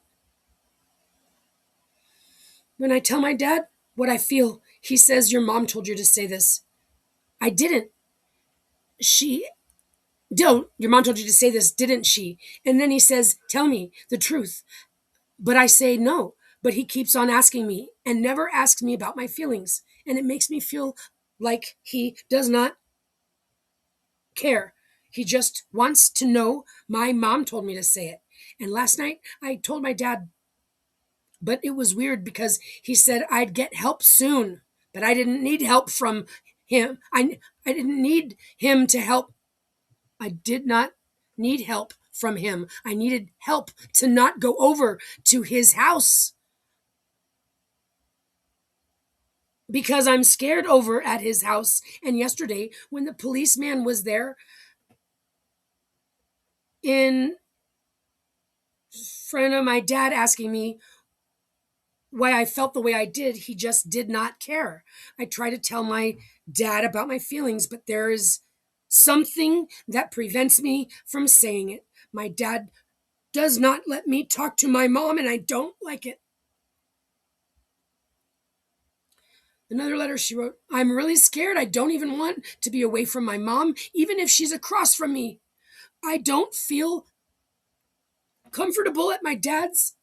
When I tell my dad what I feel, he says, your mom told you to say this. I didn't. She, don't. Your mom told you to say this, didn't she? And then he says, tell me the truth. But I say no. But he keeps on asking me and never asks me about my feelings. And it makes me feel like he does not care. He just wants to know my mom told me to say it. And last night I told my dad, but it was weird because he said I'd get help soon, but I didn't need help from him. I didn't need him to help. I did not need help from him. I needed help to not go over to his house because I'm scared over at his house. And yesterday, when the policeman was there in front of my dad asking me why I felt the way I did, he just did not care. I try to tell my dad about my feelings, but there is something that prevents me from saying it. My dad does not let me talk to my mom, and I don't like it. Another letter she wrote, I'm really scared. I don't even want to be away from my mom, even if she's across from me. I don't feel comfortable at my dad's.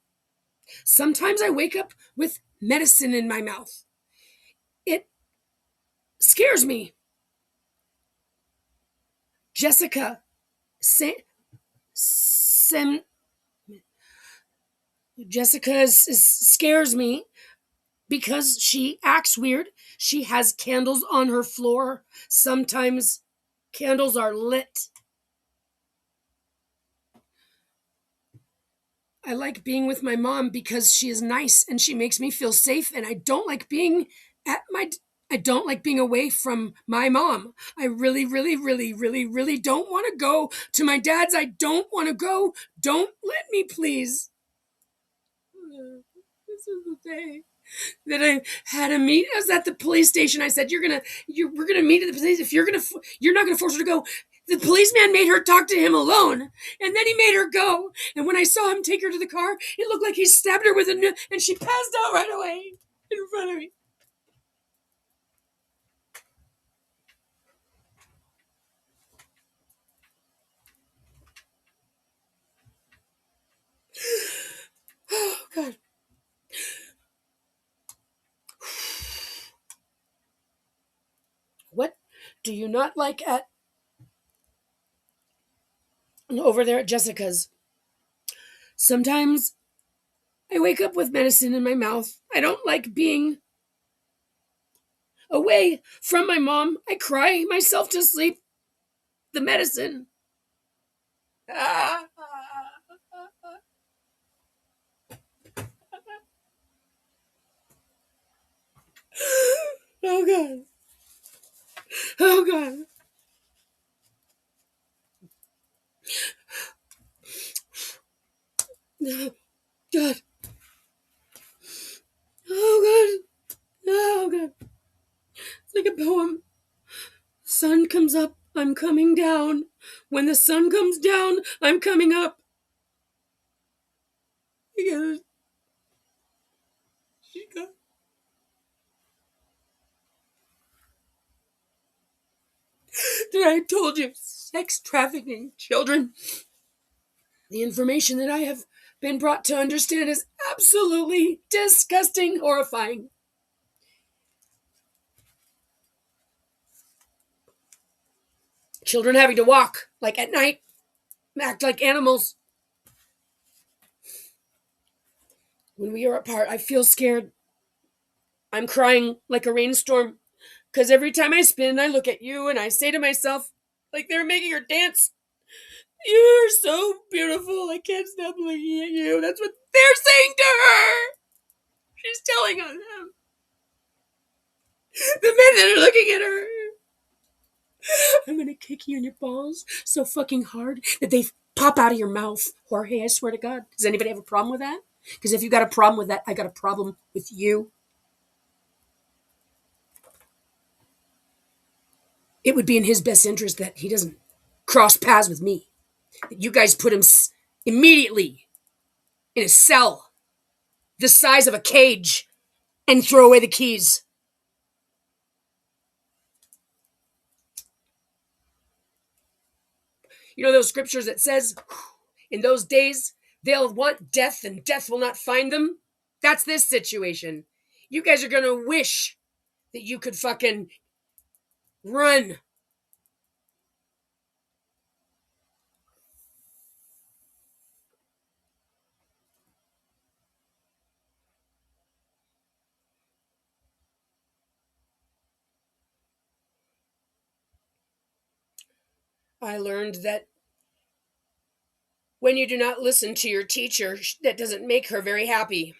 Sometimes I wake up with medicine in my mouth. It scares me. Jessica scares me because she acts weird. She has candles on her floor. Sometimes candles are lit. I like being with my mom because she is nice and she makes me feel safe, and I don't like being away from my mom. I really, really, really, really, really don't want to go to my dad's. I don't want to go. Don't let me, please. This is the day that I had a meet. I was at the police station. I said, we're gonna meet at the police. If you're not gonna force her to go. The policeman made her talk to him alone, and then he made her go. And when I saw him take her to the car, it looked like he stabbed her with a nail, and she passed out right away in front of me. Oh, God. What do you not like over there at Jessica's? Sometimes I wake up with medicine in my mouth. I don't like being away from my mom. I cry myself to sleep. The medicine. Oh, God. Oh, God. Oh, God. Oh, God. Oh, God. It's like a poem. Sun comes up, I'm coming down. When the sun comes down, I'm coming up. Because she got... I told you, sex trafficking children. The information that I have been brought to understand is absolutely disgusting, horrifying. Children having to walk, like at night, act like animals. When we are apart, I feel scared. I'm crying like a rainstorm. Because every time I spin, I look at you and I say to myself, like they're making her dance, you're so beautiful. I can't stop looking at you. That's what they're saying to her. She's telling on them. The men that are looking at her. I'm going to kick you in your balls so fucking hard that they pop out of your mouth. Jorge, I swear to God. Does anybody have a problem with that? Because if you got a problem with that, I got a problem with you. it would be in his best interest that he doesn't cross paths with me. That you guys put him immediately in a cell the size of a cage and throw away the keys. You know those scriptures that says, in those days, they'll want death and death will not find them? That's this situation. You guys are going to wish that you could fucking run. I learned that when you do not listen to your teacher, that doesn't make her very happy.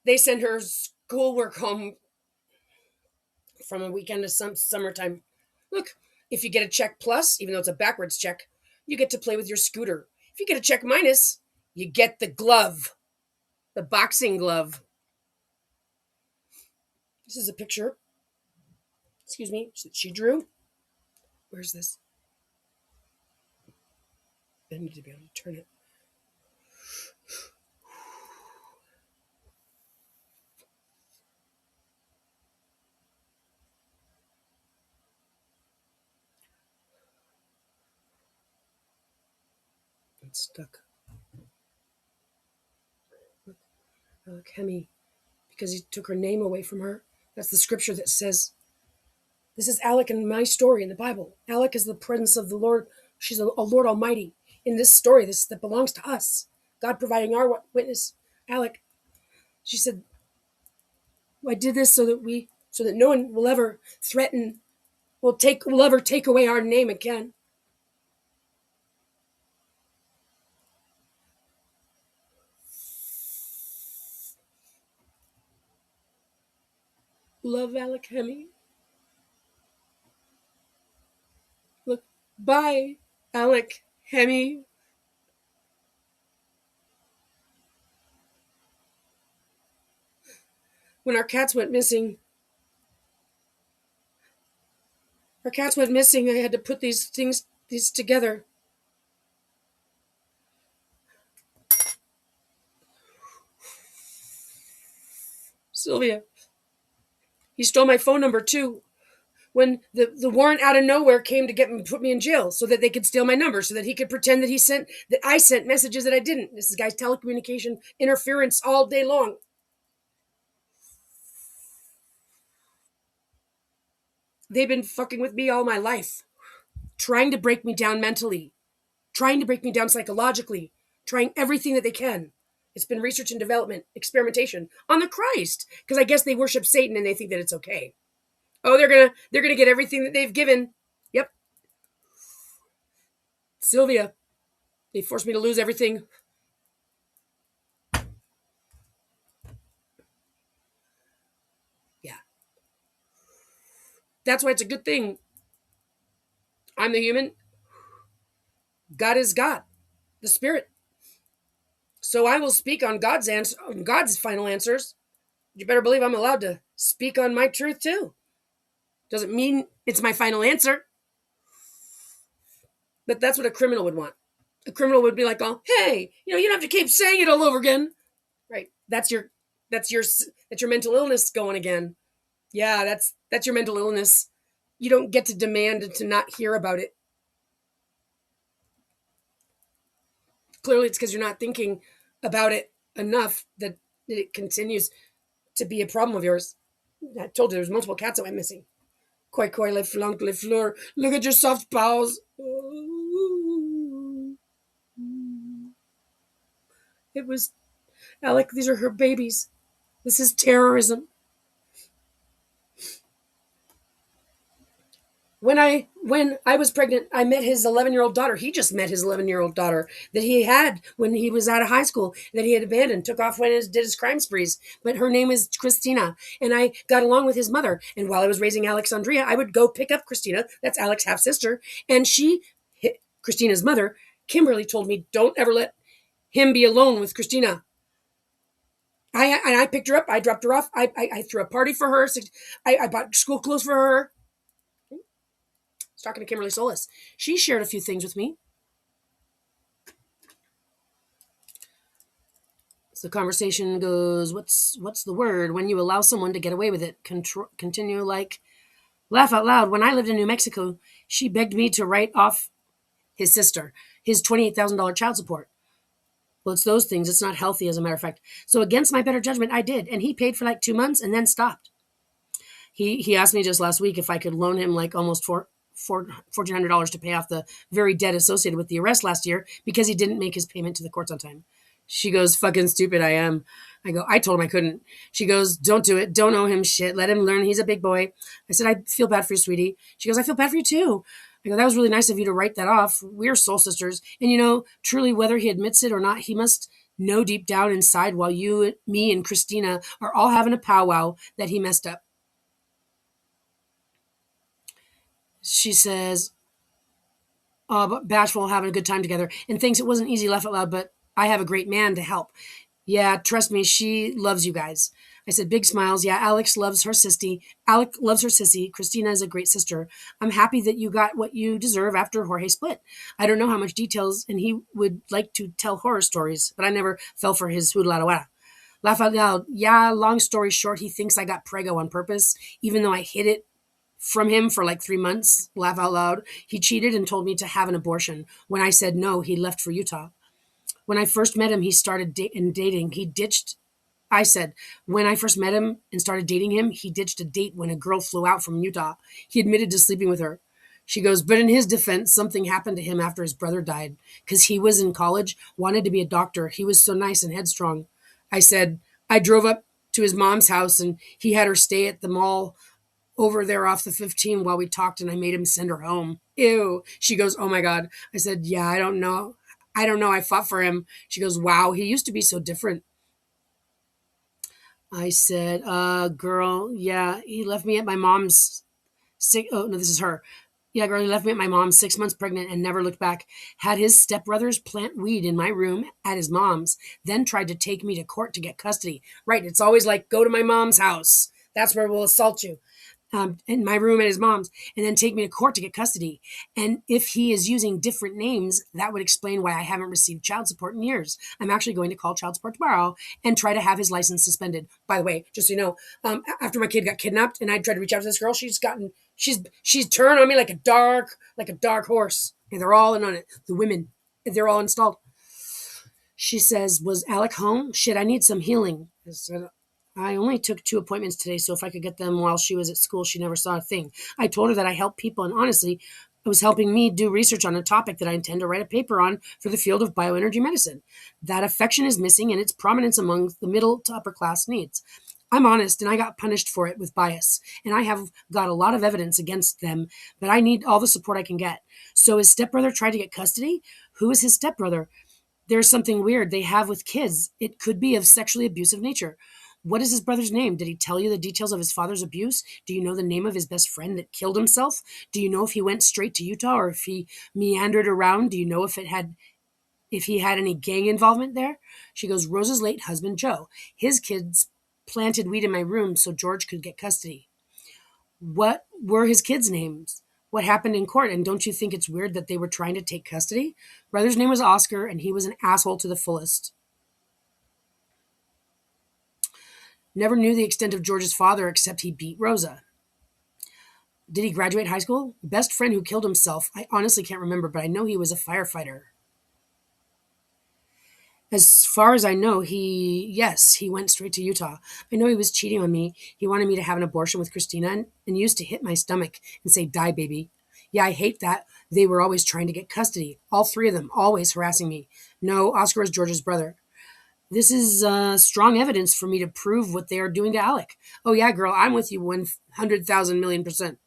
They send her schoolwork home from a weekend to summertime. Look, if you get a check plus, even though it's a backwards check, you get to play with your scooter. If you get a check minus, you get the glove, the boxing glove. This is a picture, excuse me, that she drew. Where's this? I need to be able to turn it. It's stuck. Look, Alek, because he took her name away from her. That's the scripture that says, this is Alek in my story in the Bible. Alek is the presence of the Lord. She's a Lord Almighty. In this story, this that belongs to us. God providing our witness. Alek, she said, I did this so that no one will ever threaten, will ever take away our name again. Love, Alek. Look, bye, Alek. When our cats went missing, I had to put these together. Sylvia, he stole my phone number too. When the warrant out of nowhere came to put me in jail so that they could steal my number, so that he could pretend that I sent messages that I didn't. This is guy's telecommunication interference all day long. They've been fucking with me all my life, trying to break me down mentally, trying to break me down psychologically, trying everything that they can. It's been research and development, experimentation on the Christ, because I guess they worship Satan and they think that it's okay. Oh, they're gonna get everything that they've given. Yep. Sylvia, they forced me to lose everything. Yeah. That's why it's a good thing. I'm the human. God is God, the Spirit. So I will speak on God's final answers. You better believe I'm allowed to speak on my truth too. Doesn't mean it's my final answer. But that's what a criminal would want. A criminal would be like, "Oh, hey, you don't have to keep saying it all over again." Right? That's your mental illness going again. Yeah, that's your mental illness. You don't get to demand to not hear about it. Clearly it's because you're not thinking about it enough that it continues to be a problem of yours. I told you there's multiple cats that went missing. Koi koi le flanc le fleur. Look at your soft paws. It was Alek, these are her babies. This is terrorism. When I was pregnant, I met his 11-year-old daughter. He just met his 11-year-old daughter that he had when he was out of high school, that he had abandoned, took off when he did his crime sprees. But her name is Christina, and I got along with his mother. And while I was raising Alexandria, I would go pick up Christina. That's Alek's half sister, and Christina's mother, Kimberly, told me, "Don't ever let him be alone with Christina." I picked her up. I dropped her off. I threw a party for her. I bought school clothes for her. I was talking to Kimberly Solis. She shared a few things with me. So the conversation goes, what's the word when you allow someone to get away with it? Continue like laugh out loud. When I lived in New Mexico, she begged me to write off his sister, his $28,000 child support. Well, it's those things. It's not healthy, as a matter of fact. So against my better judgment, I did. And he paid for like 2 months and then stopped. He asked me just last week if I could loan him like almost $1,400 to pay off the very debt associated with the arrest last year because he didn't make his payment to the courts on time. She goes, fucking stupid I am. I go, I told him I couldn't. She goes, don't do it. Don't owe him shit. Let him learn he's a big boy. I said, I feel bad for you, sweetie. She goes, I feel bad for you too. I go, that was really nice of you to write that off. We're soul sisters. And truly, whether he admits it or not, he must know deep down inside while you, me, and Christina are all having a powwow that he messed up. She says, but bashful, having a good time together, and thinks it wasn't easy, laugh out loud, but I have a great man to help. Yeah, trust me, she loves you guys. I said, big smiles. Yeah, Aleks loves her sissy. Alec loves her sissy. Christina is a great sister. I'm happy that you got what you deserve after Jorge split. I don't know how much details, and he would like to tell horror stories, but I never fell for his hoodaladuera. Laugh out loud. Yeah, long story short, he thinks I got prego on purpose, even though I hid it from him for like 3 months. Laugh out loud. He cheated and told me to have an abortion. When I said no, he left for Utah. When I first met him, he started dating. He ditched. I said, when I first met him and started dating him, he ditched a date when a girl flew out from Utah. He admitted to sleeping with her. She goes, but in his defense, something happened to him after his brother died because he was in college, wanted to be a doctor. He was so nice and headstrong. I said, I drove up to his mom's house and he had her stay at the mall over there off the 15 while we talked, and I made him send her home. Ew. She goes, oh my God. I said, yeah, I don't know. I fought for him. She goes, wow, he used to be so different. I said, girl, yeah, he left me at my mom's oh, no, this is her. Yeah, girl, he left me at my mom's 6 months pregnant and never looked back. Had his stepbrothers plant weed in my room at his mom's, then tried to take me to court to get custody. Right. It's always like, go to my mom's house. That's where we'll assault you. In my room at his mom's, and then take me to court to get custody. And if he is using different names, that would explain why I haven't received child support in years. I'm actually going to call child support tomorrow and try to have his license suspended. By the way, just so you know, after my kid got kidnapped and I tried to reach out to this girl, she's turned on me like a dark horse. And they're all in on it. The women, they're all installed. She says, was Alec home? Shit, I need some healing. I said, I only took 2 appointments today, so if I could get them while she was at school, she never saw a thing. I told her that I help people, and honestly, it was helping me do research on a topic that I intend to write a paper on for the field of bioenergy medicine. That affection is missing, and its prominence among the middle to upper class needs. I'm honest, and I got punished for it with bias, and I have got a lot of evidence against them, but I need all the support I can get. So his stepbrother tried to get custody? Who is his stepbrother? There's something weird they have with kids. It could be of sexually abusive nature. What is his brother's name? Did he tell you the details of his father's abuse? Do you know the name of his best friend that killed himself? Do you know if he went straight to Utah or if he meandered around? Do you know if he had any gang involvement there? She goes, Rose's late husband, Joe. His kids planted weed in my room so George could get custody. What were his kids' names? What happened in court? And don't you think it's weird that they were trying to take custody? Brother's name was Oscar, and he was an asshole to the fullest. Never knew the extent of George's father except he beat Rosa. Did he graduate high school? Best friend who killed himself. I honestly can't remember, but I know he was a firefighter. As far as I know, he went straight to Utah. I know he was cheating on me. He wanted me to have an abortion with Christina and used to hit my stomach and say, die, baby. Yeah, I hate that. They were always trying to get custody. All 3 of them, always harassing me. No, Oscar was George's brother. This is strong evidence for me to prove what they are doing to Alec. Oh, yeah, girl, I'm with you 100,000,000,000%.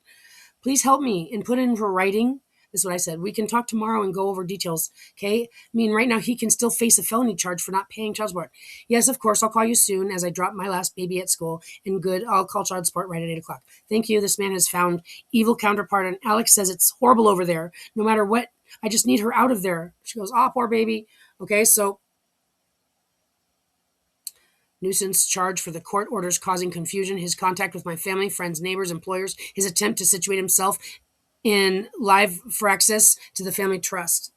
Please help me and put in for writing. This is what I said. We can talk tomorrow and go over details, okay? I mean, right now he can still face a felony charge for not paying child support. Yes, of course, I'll call you soon as I drop my last baby at school. And good, I'll call child support right at 8 o'clock. Thank you. This man has found evil counterpart, and Alex says it's horrible over there. No matter what, I just need her out of there. She goes, oh, poor baby. Okay, so nuisance charge for the court orders causing confusion, his contact with my family, friends, neighbors, employers, his attempt to situate himself in live for access to the family trust.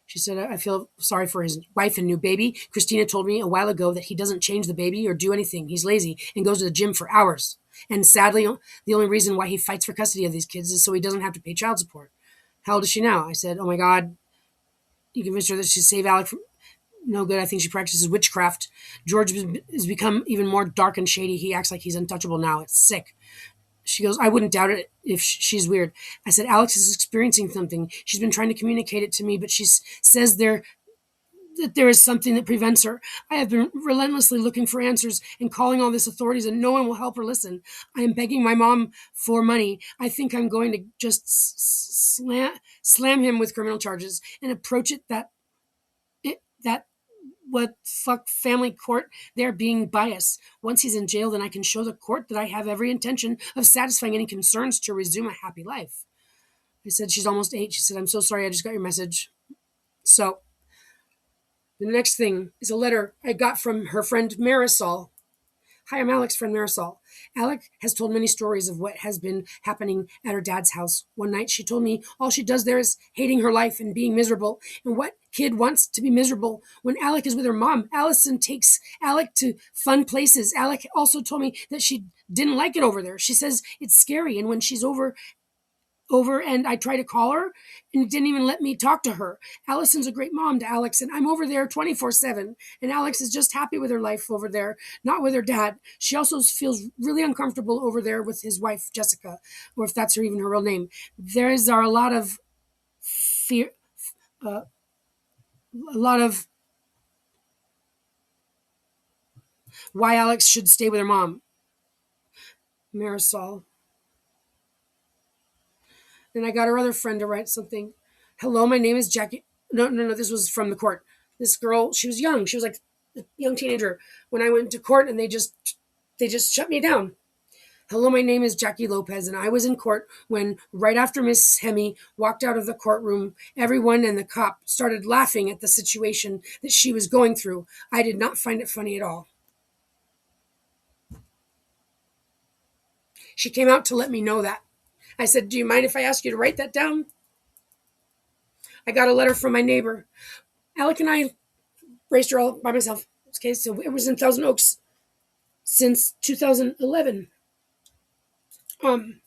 She said, I feel sorry for his wife and new baby. Christina told me a while ago that he doesn't change the baby or do anything. He's lazy and goes to the gym for hours. And sadly, the only reason why he fights for custody of these kids is so he doesn't have to pay child support. How old is she now? I said, oh my God, you convinced her that she'd save Alec from no good. I think she practices witchcraft. George has become even more dark and shady. He acts like he's untouchable now. It's sick. She goes, I wouldn't doubt it if she's weird. I said, Aleks is experiencing something. She's been trying to communicate it to me, but she says that there is something that prevents her. I have been relentlessly looking for answers and calling all these authorities, and no one will help her listen. I am begging my mom for money. I think I'm going to just slam him with criminal charges and approach it that what fuck family court, they're being biased. Once he's in jail, then I can show the court that I have every intention of satisfying any concerns to resume a happy life. I said, she's almost 8. She said, I'm so sorry, I just got your message. So the next thing is a letter I got from her friend Marisol. Hi, I'm Aleks' friend Marisol. Alec has told many stories of what has been happening at her dad's house. One night she told me all she does there is hating her life and being miserable. And what kid wants to be miserable? When Alec is with her mom, Allison takes Alec to fun places. Alec also told me that she didn't like it over there. She says it's scary. And when she's over and I try to call her and it didn't even let me talk to her. Allison's a great mom to Aleks, and I'm over there 24/7. And Aleks is just happy with her life over there, not with her dad. She also feels really uncomfortable over there with his wife, Jessica, or if that's even her real name. There's a lot of fear, a lot of why Aleks should stay with her mom. Marisol. Then I got her other friend to write something. Hello, my name is Jackie. No. This was from the court. This girl, she was young. She was like a young teenager when I went to court, and they just shut me down. Hello, my name is Jackie Lopez, and I was in court when, right after Miss Hemi walked out of the courtroom, everyone and the cop started laughing at the situation that she was going through. I did not find it funny at all. She came out to let me know that. I said, do you mind if I ask you to write that down? I got a letter from my neighbor. Alec and I raised her all by myself. Okay, so it was in Thousand Oaks since 2011. And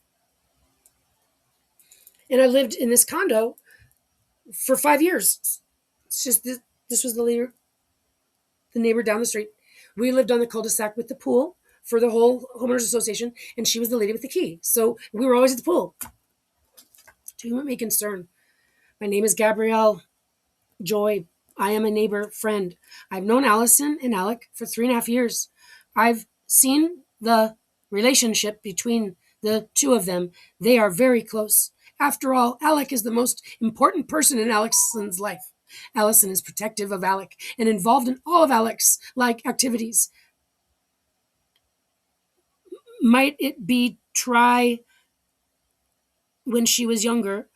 I lived in this condo for 5 years. It's just this was the neighbor down the street. We lived on the cul-de-sac with the pool for the whole homeowners association, and she was the lady with the key. So we were always at the pool. To whom it may concern, my name is Gabrielle Joy. I am a neighbor friend. I've known Allison and Alec for 3.5 years. I've seen the relationship between the two of them. They are very close. After all, Alec is the most important person in Alex's life. Allison is protective of Alec and involved in all of Alec's like activities. Might it be try when she was younger?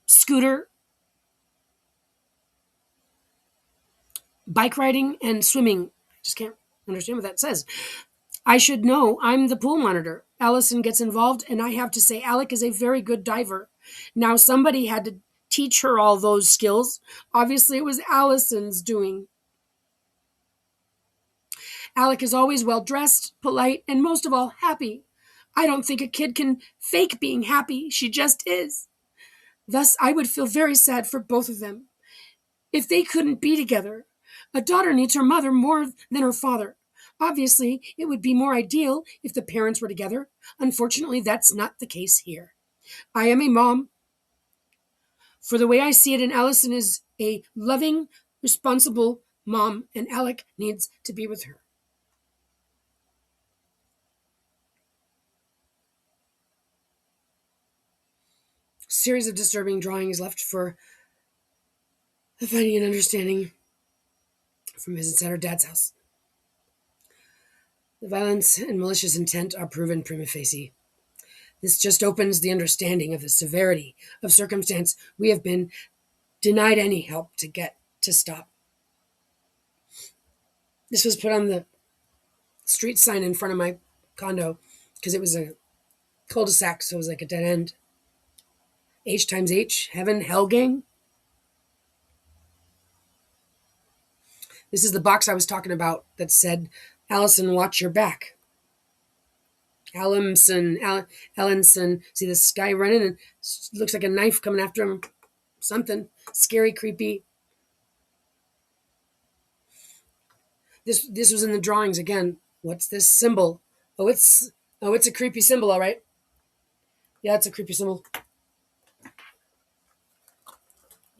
Scooter, bike riding, and swimming. I just can't understand what that says. I should know. I'm the pool monitor. Allison gets involved, and I have to say, Alec is a very good diver. Now, somebody had to teach her all those skills. Obviously, it was Allison's doing. Alec is always well dressed, polite, and most of all, happy. I don't think a kid can fake being happy. She just is. Thus, I would feel very sad for both of them if they couldn't be together. A daughter needs her mother more than her father. Obviously, it would be more ideal if the parents were together. Unfortunately, that's not the case here. I am a mom. For the way I see it, and Allison is a loving, responsible mom, and Alec needs to be with her. A series of disturbing drawings left for the finding and understanding from visits at her dad's house. The violence and malicious intent are proven prima facie. This just opens the understanding of the severity of circumstance we have been denied any help to get to stop. This was put on the street sign in front of my condo because it was a cul-de-sac, so it was like a dead end. H times H, heaven, hell gang. This is the box I was talking about that said, Allison, watch your back. Allenson, see this guy running and looks like a knife coming after him. Something scary, creepy. This was in the drawings again. What's this symbol? Oh, it's a creepy symbol, all right. Yeah, it's a creepy symbol.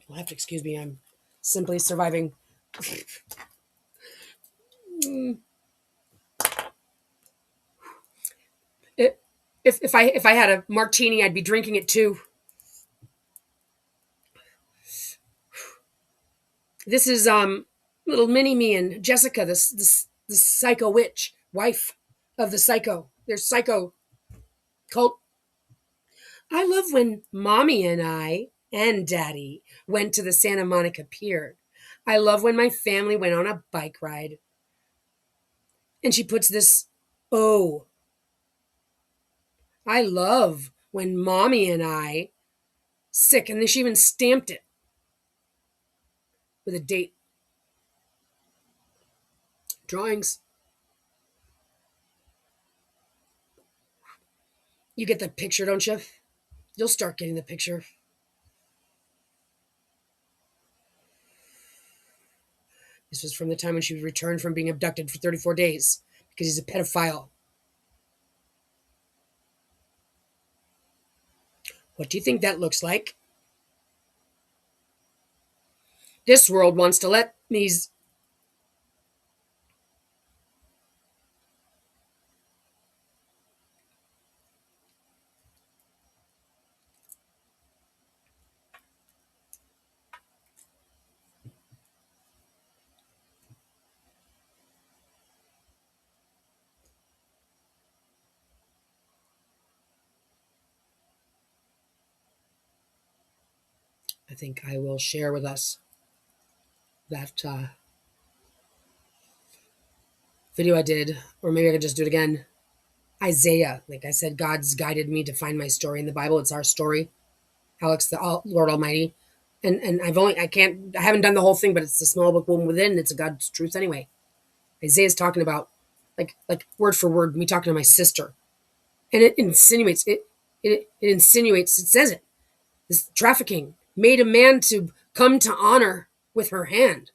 You'll have to excuse me. I'm simply surviving. It, if I had a martini, I'd be drinking it too. This is little mini me and Jessica, this psycho witch, wife of the psycho. There's psycho cult. I love when mommy and I and daddy went to the Santa Monica Pier. I love when my family went on a bike ride. And she puts this, oh, I love when mommy and I sick. And then she even stamped it with a date. Drawings. You get the picture, don't you? You'll start getting the picture. This was from the time when she returned from being abducted for 34 days because he's a pedophile. What do you think that looks like? This world wants to let these. I think I will share with us that video I did, or maybe I could just do it again. Isaiah, like I said, God's guided me to find my story in the Bible. It's our story. Aleks, the Lord Almighty, and I haven't done the whole thing, but it's the small book woman within. It's a God's truth anyway. Isaiah's talking about like word for word me talking to my sister, and it insinuates it says it. This trafficking made a man to come to honor with her hand.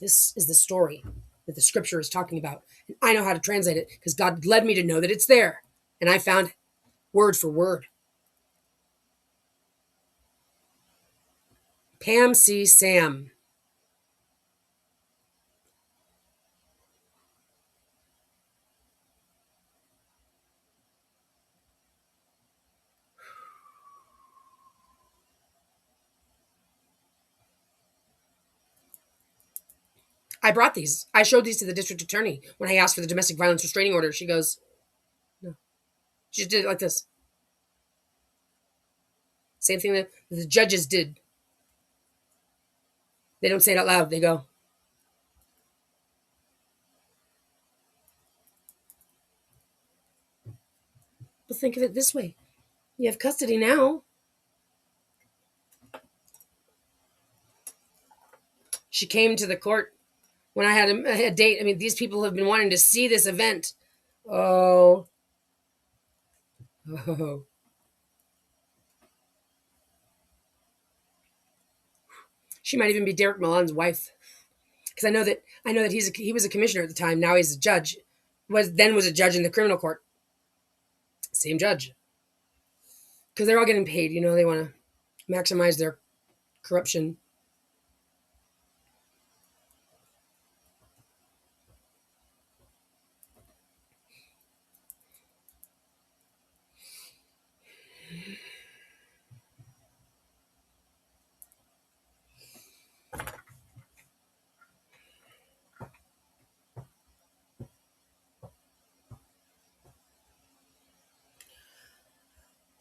This is the story that the scripture is talking about. And I know how to translate it because God led me to know that it's there. And I found word for word. Pam C. Sam. I brought these. I showed these to the district attorney when I asked for the domestic violence restraining order. She goes, no. She just did it like this. Same thing that the judges did. They don't say it out loud. They go. But think of it this way. You have custody now. She came to the court when I had a date. I mean, these people have been wanting to see this event. Oh. Oh. She might even be Derek Milan's wife. Because I know that he was a commissioner at the time. Now he's a judge. Was a judge in the criminal court. Same judge. Because they're all getting paid. You know, they want to maximize their corruption.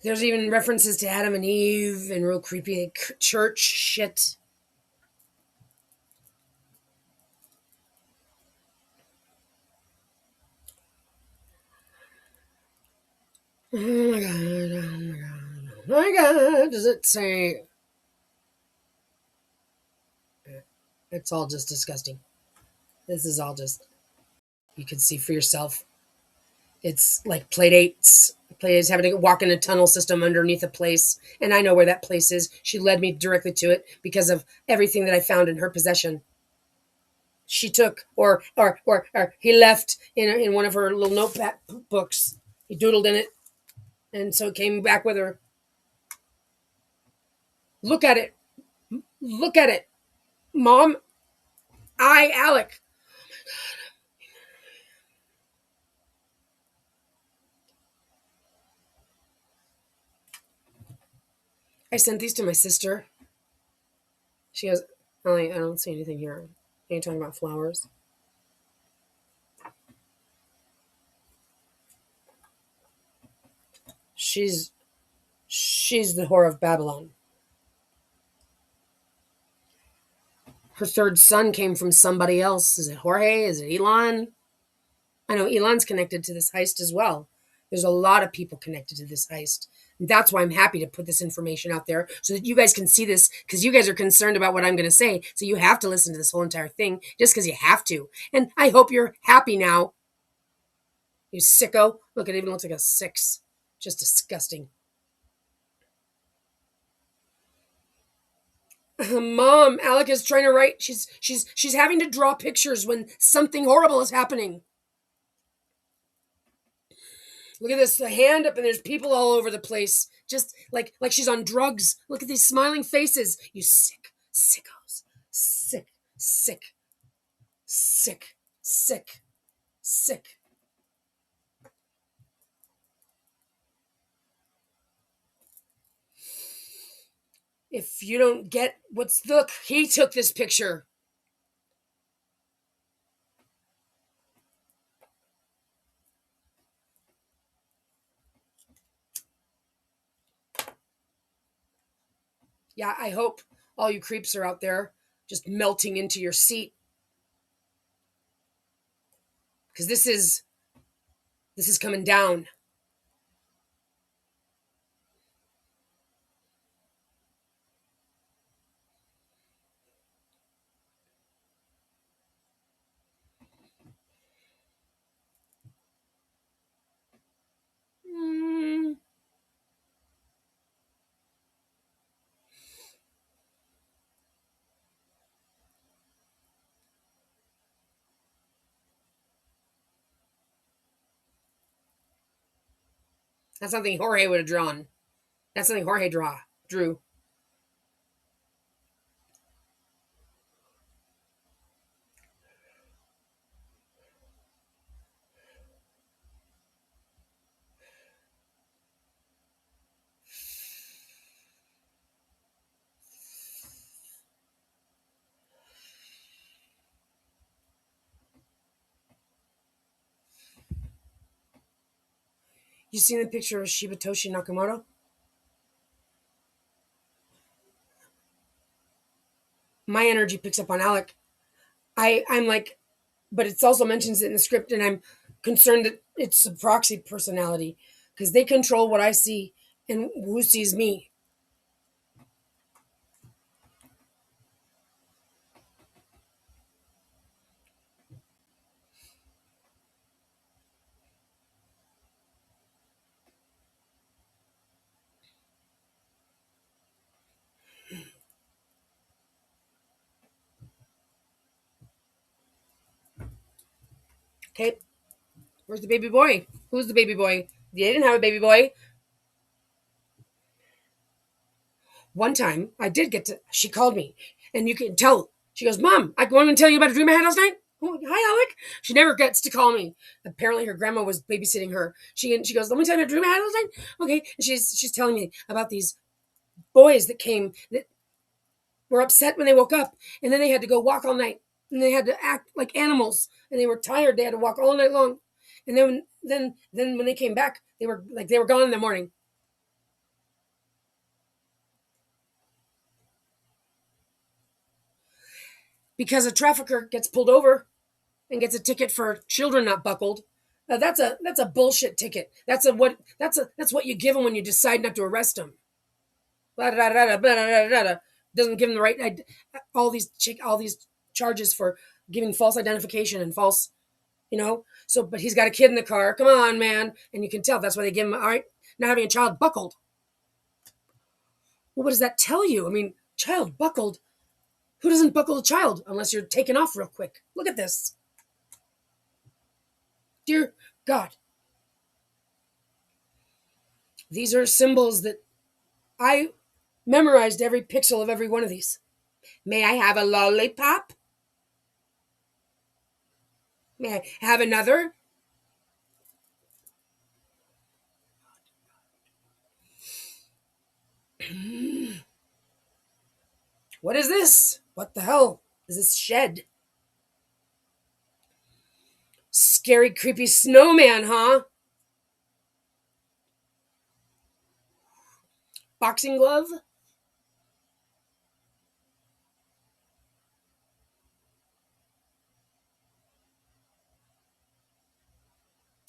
There's even references to Adam and Eve and real creepy church shit. Oh my god, oh my god, oh my god. Does it say? It's all just disgusting. This is all just, you can see for yourself. It's like Playdates having to walk in a tunnel system underneath a place. And I know where that place is. She led me directly to it because of everything that I found in her possession. She took, or he left in one of her little notepad books. He doodled in it. And so it came back with her. Look at it. Look at it. Mom, Alec. I sent these to my sister. She goes, Ellie, I don't see anything here. Are you talking about flowers? She's the whore of Babylon. Her third son came from somebody else. Is it Jorge? Is it Elon? I know Elon's connected to this heist as well. There's a lot of people connected to this heist. And that's why I'm happy to put this information out there so that you guys can see this, because you guys are concerned about what I'm going to say. So you have to listen to this whole entire thing just because you have to. And I hope you're happy now. You sicko. Look, it even looks like a 6. Just disgusting. Mom, Alec is trying to write. She's having to draw pictures when something horrible is happening. Look at this, the hand up, and there's people all over the place. Just like she's on drugs. Look at these smiling faces. You sick, sickos. Sick, sick, sick, sick, sick. If you don't get look, he took this picture. Yeah, I hope all you creeps are out there just melting into your seat. Because this is coming down. Mm. That's something Jorge would have drawn. That's something Jorge drew. You seen the picture of Shibatoshi Nakamoto? My energy picks up on Alec. I'm like, but it's also mentions it in the script, and I'm concerned that it's a proxy personality because they control what I see and who sees me. Okay, where's the baby boy? Who's the baby boy? They didn't have a baby boy. One time, I did get to. She called me, and you can tell. She goes, "Mom, I want to tell you about a dream I had last night." Oh, hi, Alec. She never gets to call me. Apparently, her grandma was babysitting her. She goes, "Let me tell you about a dream I had last night." Okay, and she's telling me about these boys that came that were upset when they woke up, and then they had to go walk all night, and they had to act like animals, and they were tired. They had to walk all night long, and then when they came back, they were gone in the morning. because a trafficker gets pulled over and gets a ticket for children not buckled. That's a bullshit ticket. That's what you give them when you decide not to arrest them. Doesn't give them the right all these charges for giving false identification and false, So, but he's got a kid in the car. Come on, man, and you can tell that's why they give him all right. Not having a child buckled. Well, what does that tell you? I mean, child buckled. Who doesn't buckle a child unless you're taken off real quick? Look at this. Dear God. These are symbols that I memorized every pixel of every one of these. May I have a lollipop? May I have another? What is this? What the hell is this shed? Scary, creepy snowman, huh? Boxing glove?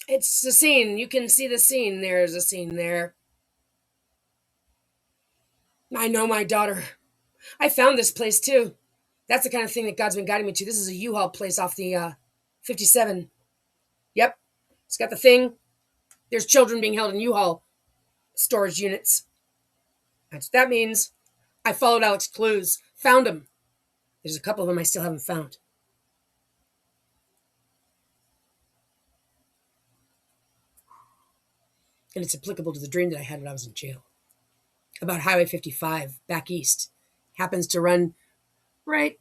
It's a scene. You can see the scene. There's a scene there. I know my daughter. I found this place too. That's the kind of thing that God's been guiding me to. This is a U-Haul place off the 57. Yep. It's got the thing. There's children being held in U-Haul storage units. That's what that means. I followed Aleks' clues. Found him. There's a couple of them I still haven't found. And it's applicable to the dream that I had when I was in jail. About Highway 55 back east. Happens to run right.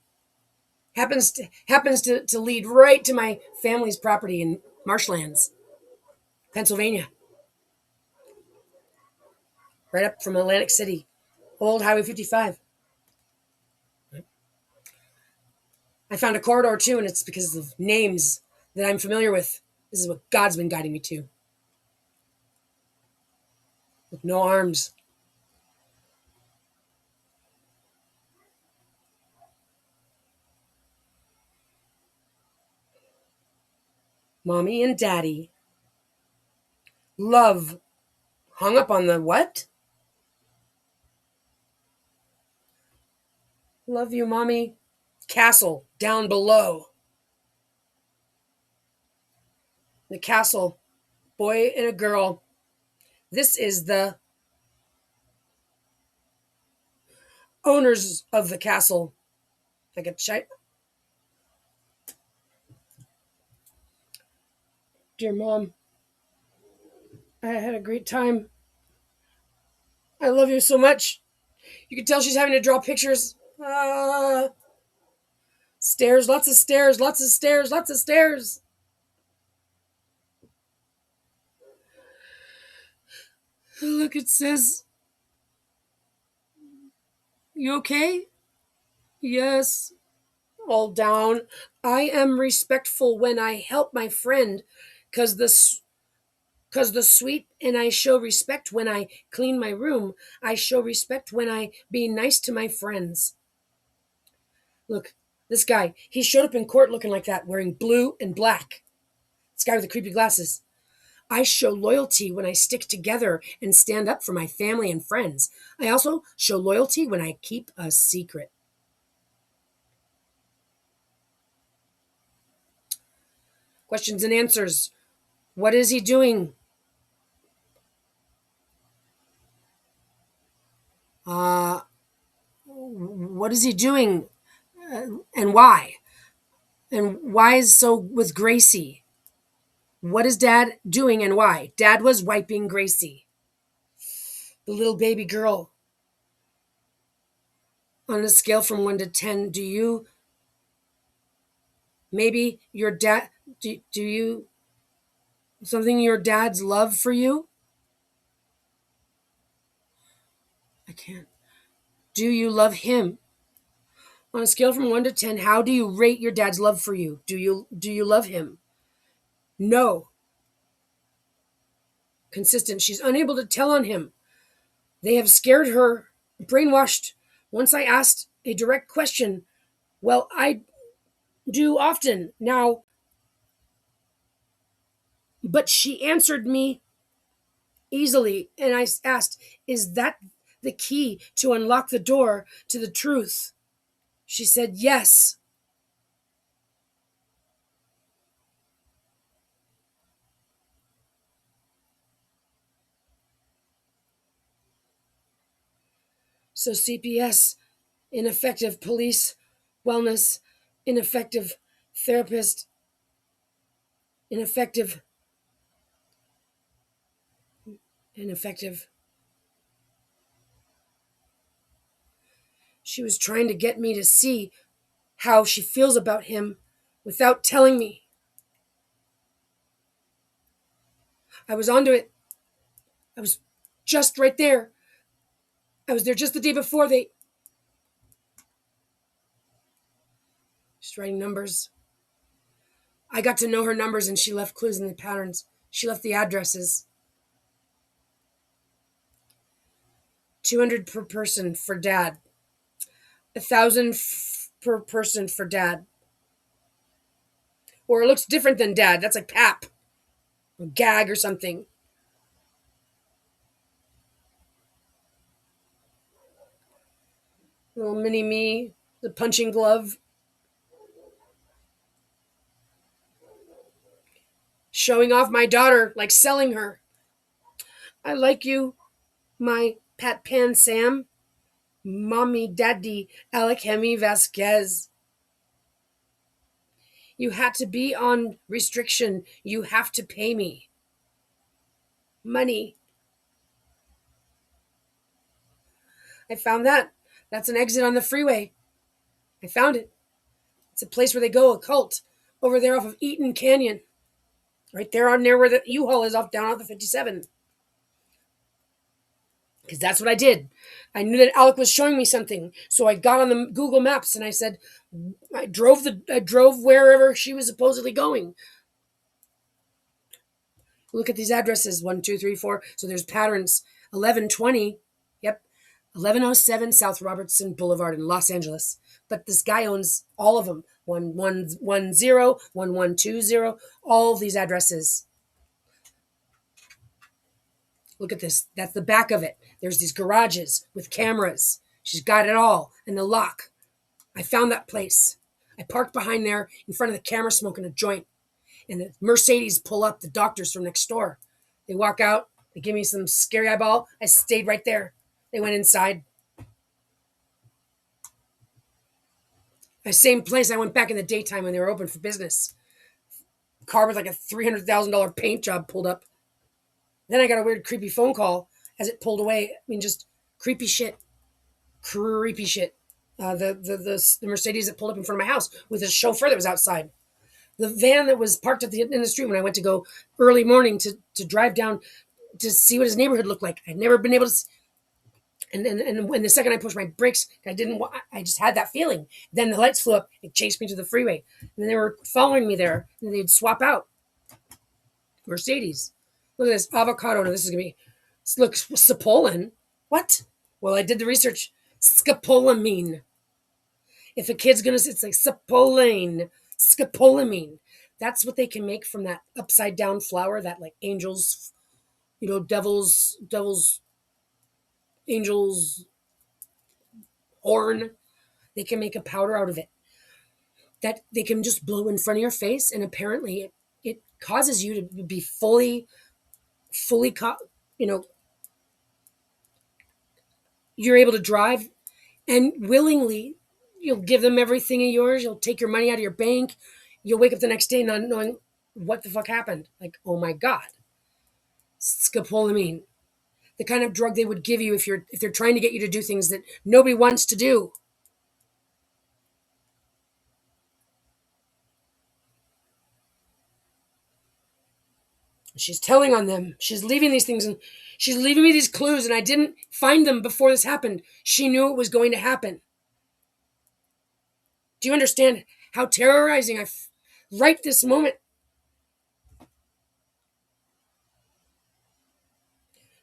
Happens to lead right to my family's property in Marshlands, Pennsylvania. Right up from Atlantic City. Old Highway 55. I found a corridor too, and it's because of names that I'm familiar with. This is what God's been guiding me to. With no arms. Mommy and Daddy. Love. Hung up on the what? Love you, Mommy. Castle down below. The castle. Boy and a girl. This is the owners of the castle. Like a Dear Mom, I had a great time. I love you so much. You can tell she's having to draw pictures. Stairs, lots of stairs, lots of stairs, lots of stairs. Look, it says, you okay? Yes. All down. I am respectful when I help my friend, cause the sweet, and I show respect when I clean my room. I show respect when I be nice to my friends. Look, this guy, he showed up in court looking like that, wearing blue and black. This guy with the creepy glasses. I show loyalty when I stick together and stand up for my family and friends. I also show loyalty when I keep a secret. Questions and answers. What is he doing? What is he doing? And why? And why is so with Gracie? What is Dad doing and why? Dad was wiping Gracie, the little baby girl. On a scale from 1 to 10, do you, maybe your dad, do you, something your dad's love for you? I can't. Do you love him? On a scale from 1 to 10, how do you rate your dad's love for you? Do you love him? No. Consistent. She's unable to tell on him. They have scared her, brainwashed. Once I asked a direct question, well, do often. Now, but she answered me easily, and I asked, "Is that the key to unlock the door to the truth?" She said, "Yes." So CPS, ineffective police, wellness, ineffective therapist, ineffective, ineffective. She was trying to get me to see how she feels about him without telling me. I was onto it. I was just right there. I was there just the day before they. She's writing numbers. I got to know her numbers and she left clues in the patterns. She left the addresses. 200 per person for dad. 1,000 per person for dad. Or it looks different than dad. That's like pap. Or gag or something. Little mini me. The punching glove. Showing off my daughter, like selling her. I like you, my Pat Pan Sam. Mommy, Daddy, Alec Hemi Vasquez. You had to be on restriction. You have to pay me. Money. I found that. That's an exit on the freeway. I found it. It's a place where they go, a cult, over there off of Eaton Canyon. Right there on there where the U-Haul is off down off the 57. Because that's what I did. I knew that Alec was showing me something. So I got on the Google Maps and I said, I drove wherever she was supposedly going. Look at these addresses 1, 2, 3, 4. So there's patterns 1120. Yep. 1107 South Robertson Boulevard in Los Angeles. But this guy owns all of them 1110, 1120, all of these addresses. Look at this. That's the back of it. There's these garages with cameras. She's got it all. And the lock. I found that place. I parked behind there in front of the camera smoking a joint. And the Mercedes pull up, the doctors from next door. They walk out. They give me some scary eyeball. I stayed right there. They went inside. The same place I went back in the daytime when they were open for business. Car with like a $300,000 paint job pulled up. Then I got a weird, creepy phone call as it pulled away. I mean, just creepy shit. Creepy shit. The Mercedes that pulled up in front of my house with a chauffeur that was outside. The van that was parked in the street when I went to go early morning to drive down to see what his neighborhood looked like. I'd never been able to. And when the second I pushed my brakes, I just had that feeling. Then the lights flew up. It chased me to the freeway. And then they were following me there. And they'd swap out. Mercedes. Look at this. Avocado. No, this is going to be. Look, Scopolamine. What? Well, I did the research. Scopolamine. If a kid's going to, it's like scopolamine. That's what they can make from that upside down flour, that like angels, devil's, angels horn. They can make a powder out of it that they can just blow in front of your face, and apparently it causes you to be fully, you're able to drive, and willingly you'll give them everything of yours. You'll take your money out of your bank. You'll wake up the next day not knowing what the fuck happened. Like, oh my God. Scopolamine. The kind of drug they would give you if they're trying to get you to do things that nobody wants to do. She's telling on them. She's leaving these things, and she's leaving me these clues, and I didn't find them before this happened. She knew it was going to happen. Do you understand how terrorizing right this moment?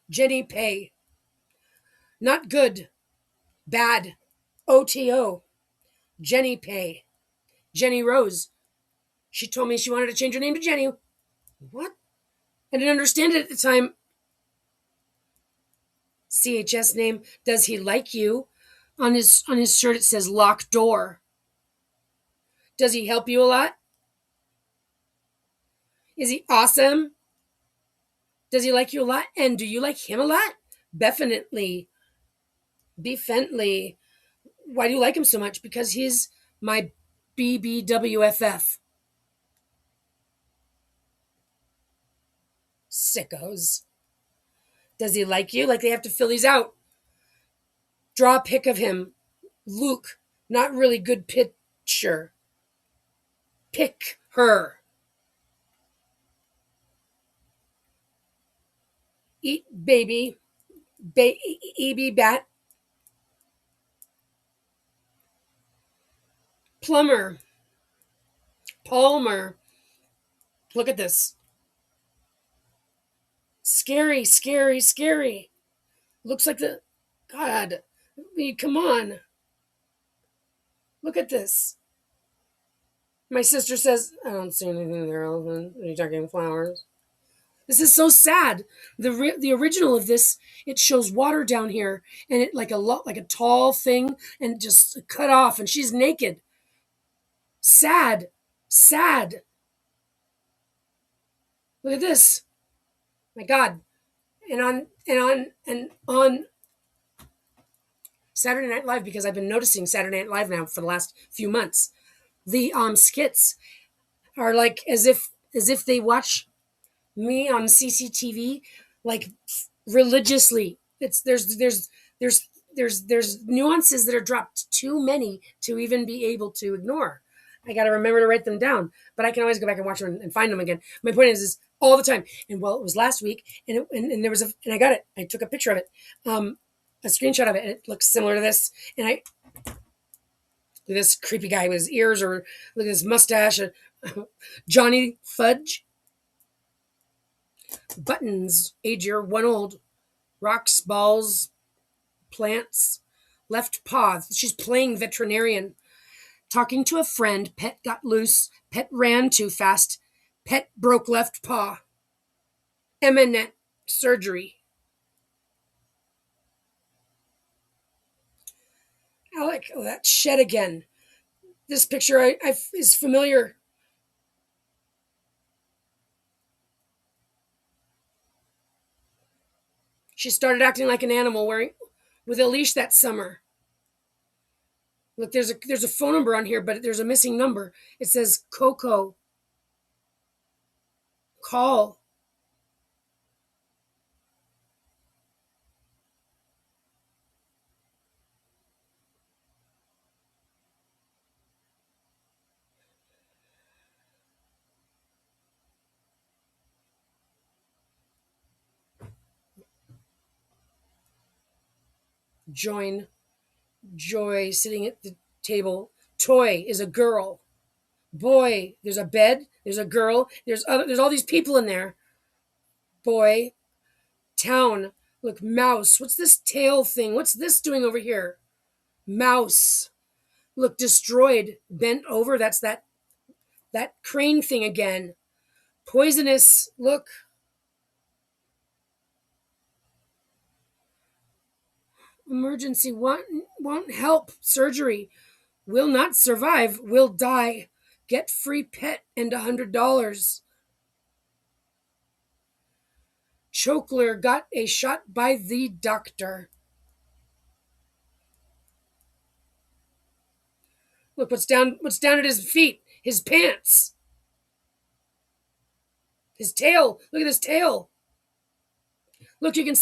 Jenny Pay. Not good. Bad. OTO. Jenny Pay. Jenny Rose. She told me she wanted to change her name to Jenny. What? I didn't understand it at the time. CHS name. Does he like you? On his shirt it says locked door. Does he help you a lot? Is he awesome? Does he like you a lot? And do you like him a lot? Definitely. Befently. Why do you like him so much? Because he's my BBWFF. Sickos. Does he like you? Like they have to fill these out. Draw a pic of him. Luke. Not really good picture. Pick her. Eat baby. EB bat. Plumber. Palmer. Look at this. Scary, scary, scary. Looks like the. God. I mean, come on. Look at this. My sister says, I don't see anything there, Elephant. Are you talking flowers? This is so sad. The original of this, it shows water down here, and it like a tall thing, and just cut off, and she's naked. Sad, sad. Look at this. My God. And on Saturday Night Live, because I've been noticing Saturday Night Live now for the last few months. The skits are like as if they watch me on CCTV like religiously. It's there's nuances that are dropped too many to even be able to ignore. I got to remember to write them down, but I can always go back and watch them and find them again. My point is all the time. And well, it was last week, and there was and I got it. I took a picture of it, a screenshot of it, and it looks similar to this. And I this creepy guy with his ears, or look at his mustache, Johnny Fudge. Buttons, age year, one old. Rocks, balls, plants. Left paw. She's playing veterinarian. Talking to a friend. Pet got loose. Pet ran too fast. Pet broke left paw. Eminent surgery. Alec, oh, that shed again. This picture is familiar. She started acting like an animal with a leash that summer. Look, there's a phone number on here, but there's a missing number. It says Coco. Call. Join. Joy sitting at the table. Toy is a girl. Boy, there's a bed. There's a girl. There's all these people in there. Boy, town. Look, mouse. What's this tail thing? What's this doing over here? Mouse. Look, destroyed. Bent over. That's that crane thing again. Poisonous. Look. Emergency. Want help. Surgery. Will not survive. Will die. Get free pet and $100. Chokler got a shot by the doctor. Look what's down at his feet. His pants. His tail. Look at his tail. Look, you can.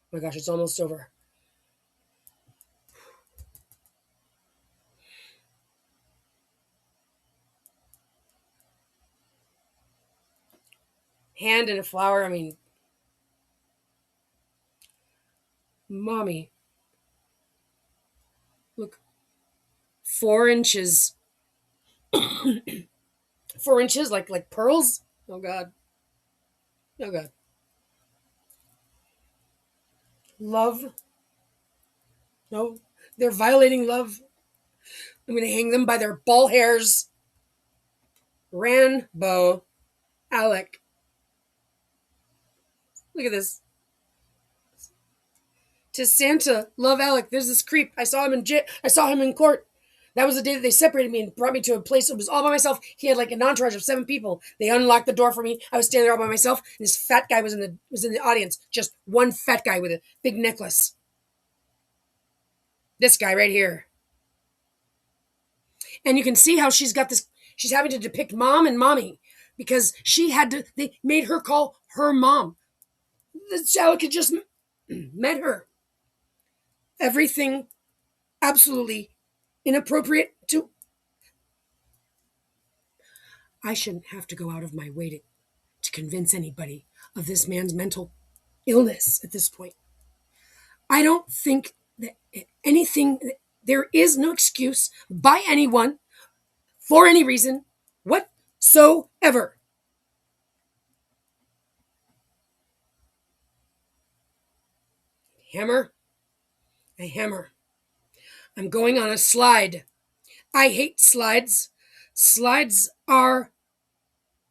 Oh my gosh, it's almost over. Hand in a flower. I mean, Mommy, look, 4 inches. 4 inches, like pearls. Oh God. Oh God. Love. No, they're violating love. I'm gonna hang them by their ball hairs. Rambo, Alec. Look at this. To Santa, love Alec. There's this creep. I saw him in I saw him in court. That was the day that they separated me and brought me to a place. It was all by myself. He had like an entourage of 7 people. They unlocked the door for me. I was standing there all by myself, and this fat guy was in the audience. Just one fat guy with a big necklace. This guy right here. And you can see how she's got this. She's having to depict mom and mommy because she had to. They made her call her mom. This Alec had just met her. Everything absolutely inappropriate to. I shouldn't have to go out of my way to convince anybody of this man's mental illness at this point. I don't think that anything, there is no excuse by anyone for any reason whatsoever. Hammer, I hammer. I'm going on a slide. I hate slides. Slides are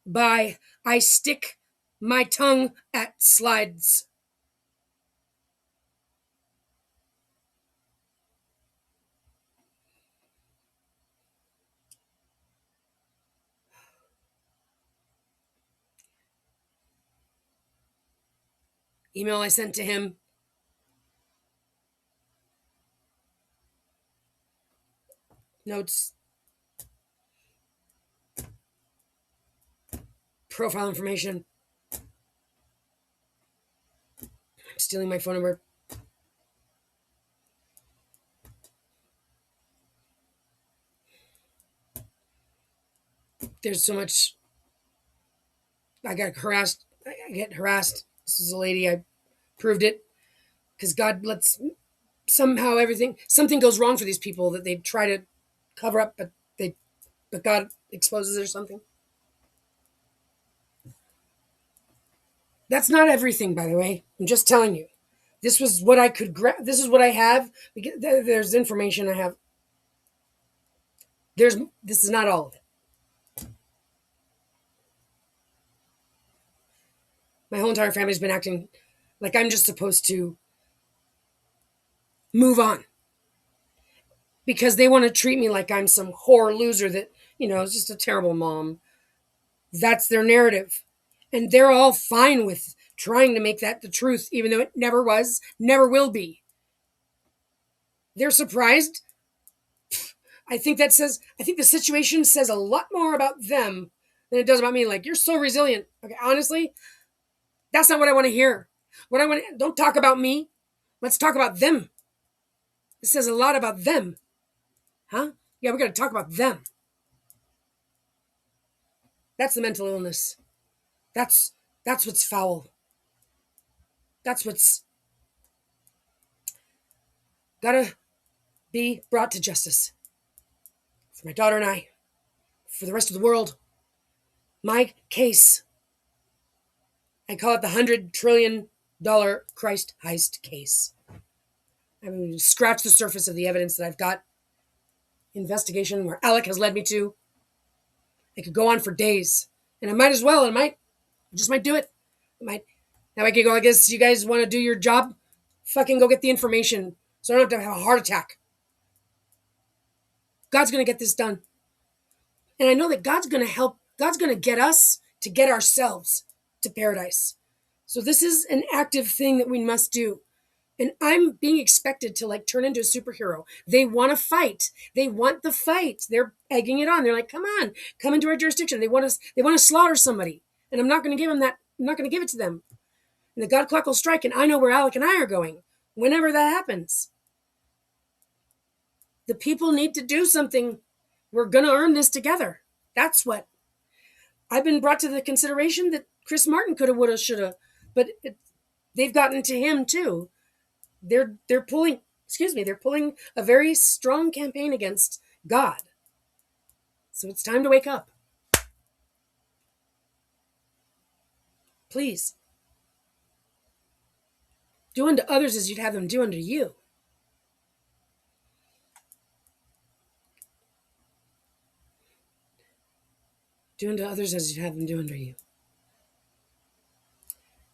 by I stick my tongue at slides. Email I sent to him. Notes. Profile information. I'm stealing my phone number. There's so much. I got harassed. I get harassed. This is a lady. I proved it because God lets somehow something goes wrong for these people that they try to cover up, but God exposes it or something. That's not everything, by the way. I'm just telling you. This was what I could grab. This is what I have. There's information I have. This is not all of it. My whole entire family's been acting like I'm just supposed to move on because they want to treat me like I'm some whore loser that, is just a terrible mom. That's their narrative. And they're all fine with trying to make that the truth, even though it never was, never will be. They're surprised. I think the situation says a lot more about them than it does about me. Like, you're so resilient. Okay, honestly, that's not what I want to hear. Don't talk about me. Let's talk about them. It says a lot about them. Huh? Yeah, we got to talk about them. That's the mental illness. That's what's foul. That's what's gotta be brought to justice. For my daughter and I. For the rest of the world. My case. I call it the $100 trillion Christ heist case. I mean, scratch the surface of the evidence that I've got. Investigation where Alec has led me to. I could go on for days. And I might as well. I just might do it. Now I can go, I guess you guys want to do your job? Fucking go get the information so I don't have to have a heart attack. God's going to get this done. And I know that God's going to help. God's going to get us to get ourselves to paradise. So this is an active thing that we must do. And I'm being expected to turn into a superhero. They want to fight. They want the fight. They're egging it on. They're like, come on, come into our jurisdiction. They want to slaughter somebody. And I'm not going to give them that. I'm not going to give it to them. And the God clock will strike, and I know where Alec and I are going whenever that happens. The people need to do something. We're going to earn this together. That's what. I've been brought to the consideration that Chris Martin could have, would have, should have, but they've gotten to him too. they're pulling. Excuse me. They're pulling a very strong campaign against God. So it's time to wake up. Please. Do unto others as you'd have them do unto you. Do unto others as you'd have them do unto you.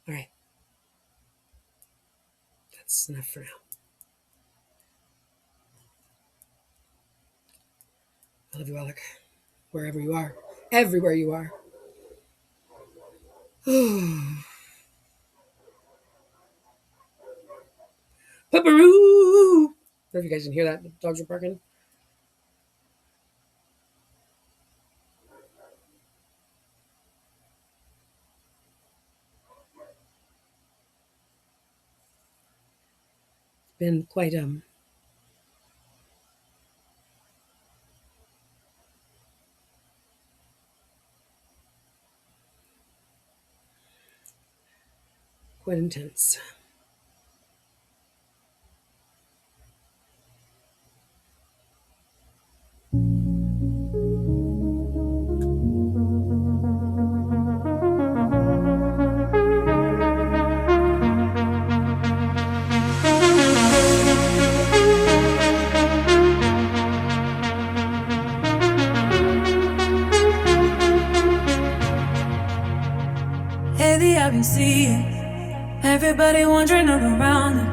All right. That's enough for now. I love you, Alek. Wherever you are. Everywhere you are. Pepperoo! I don't know if you guys can hear that. The dogs are barking. It's been quite intense. Lately I've been seeing everybody wandering around them.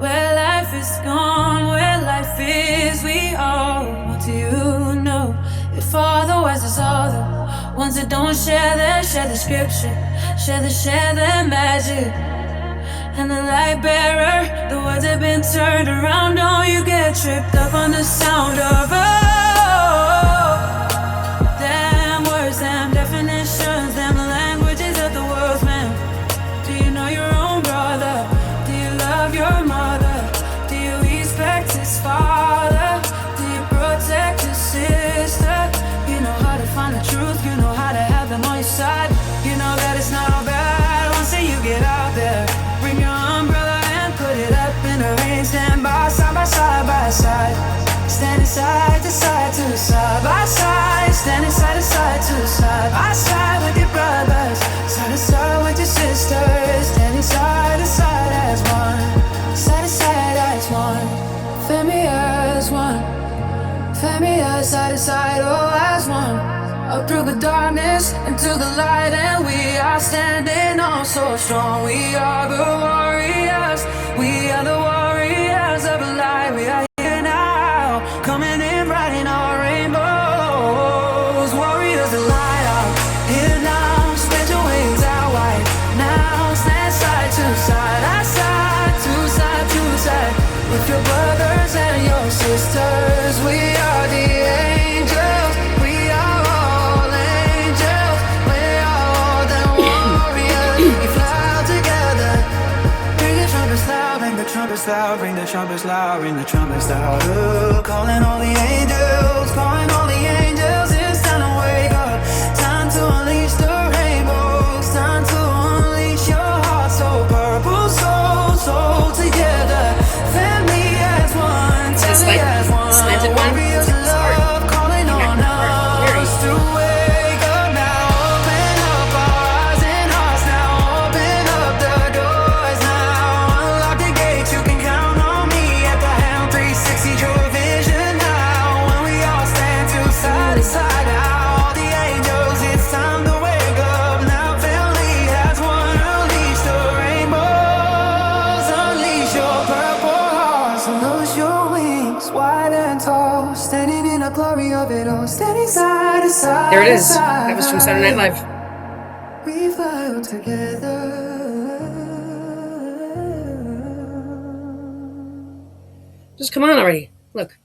Where life is gone, where life is, we all want to know. If all the wise is all the ones that don't share the scripture, share the magic. And the light bearer, the words have been turned around. Don't you get tripped up on the sound of them words, them definitions, them languages of the world's man. Do you know your own brother? Do you love your mother? Do you respect his father? Do you protect his sister? You know how to find the truth, you know how to have them on your side. You know that it's not all bad once you get out there. Bring your umbrella and put it up in the rain. Stand by side by side by side. Standing side to side to side by side. Standing side to side to side by side with your brothers. Side to side with your sisters. Standing side to side as one. Side to side as one. Family as one. Family as side to side, oh as one. Up through the darkness into the light, and we are standing on so strong. We are the warriors. We are the warriors of the light. We are here now, coming in bright in our rainbows. Warriors of light are here now. Spread your wings out wide now. Stand side to side, side to side to side with your brothers and your sisters. We are the angels. We are all angels. We are all the warriors. We fly out together. Bring the trumpets loud, ring the trumpets loud, ring the trumpets loud, ring the trumpets louder. Calling all the angels, calling all the angels. It's time to wake up. Time to unleash the rainbows. Time to unleash your heart so purple, so together. Family as one, family as one. Warriors of love calling on us to wake up now. Open up our eyes and hearts now. Open up the doors now. Unlock the gates, you can count on me at the helm. 360 your vision now. When we all stand side to side now. All the angels, it's time to wake up now. Family as one. Unleash the rainbows. Unleash your purple hearts. Unleash your wings wide and tall. Standing in the glory of it all. Standing side to side. There it is. That was from Saturday Night Live. We fly out together. Just come on already. Look.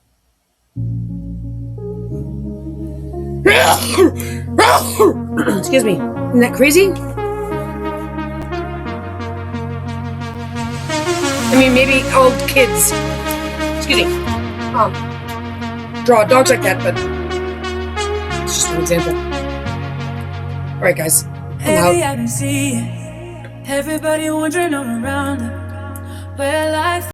Excuse me. Isn't that crazy? I mean, maybe old kids. Excuse me. Draw dogs like that, but it's just an example. All right, guys. I'm out. Every I can see everybody wandering all around them. where life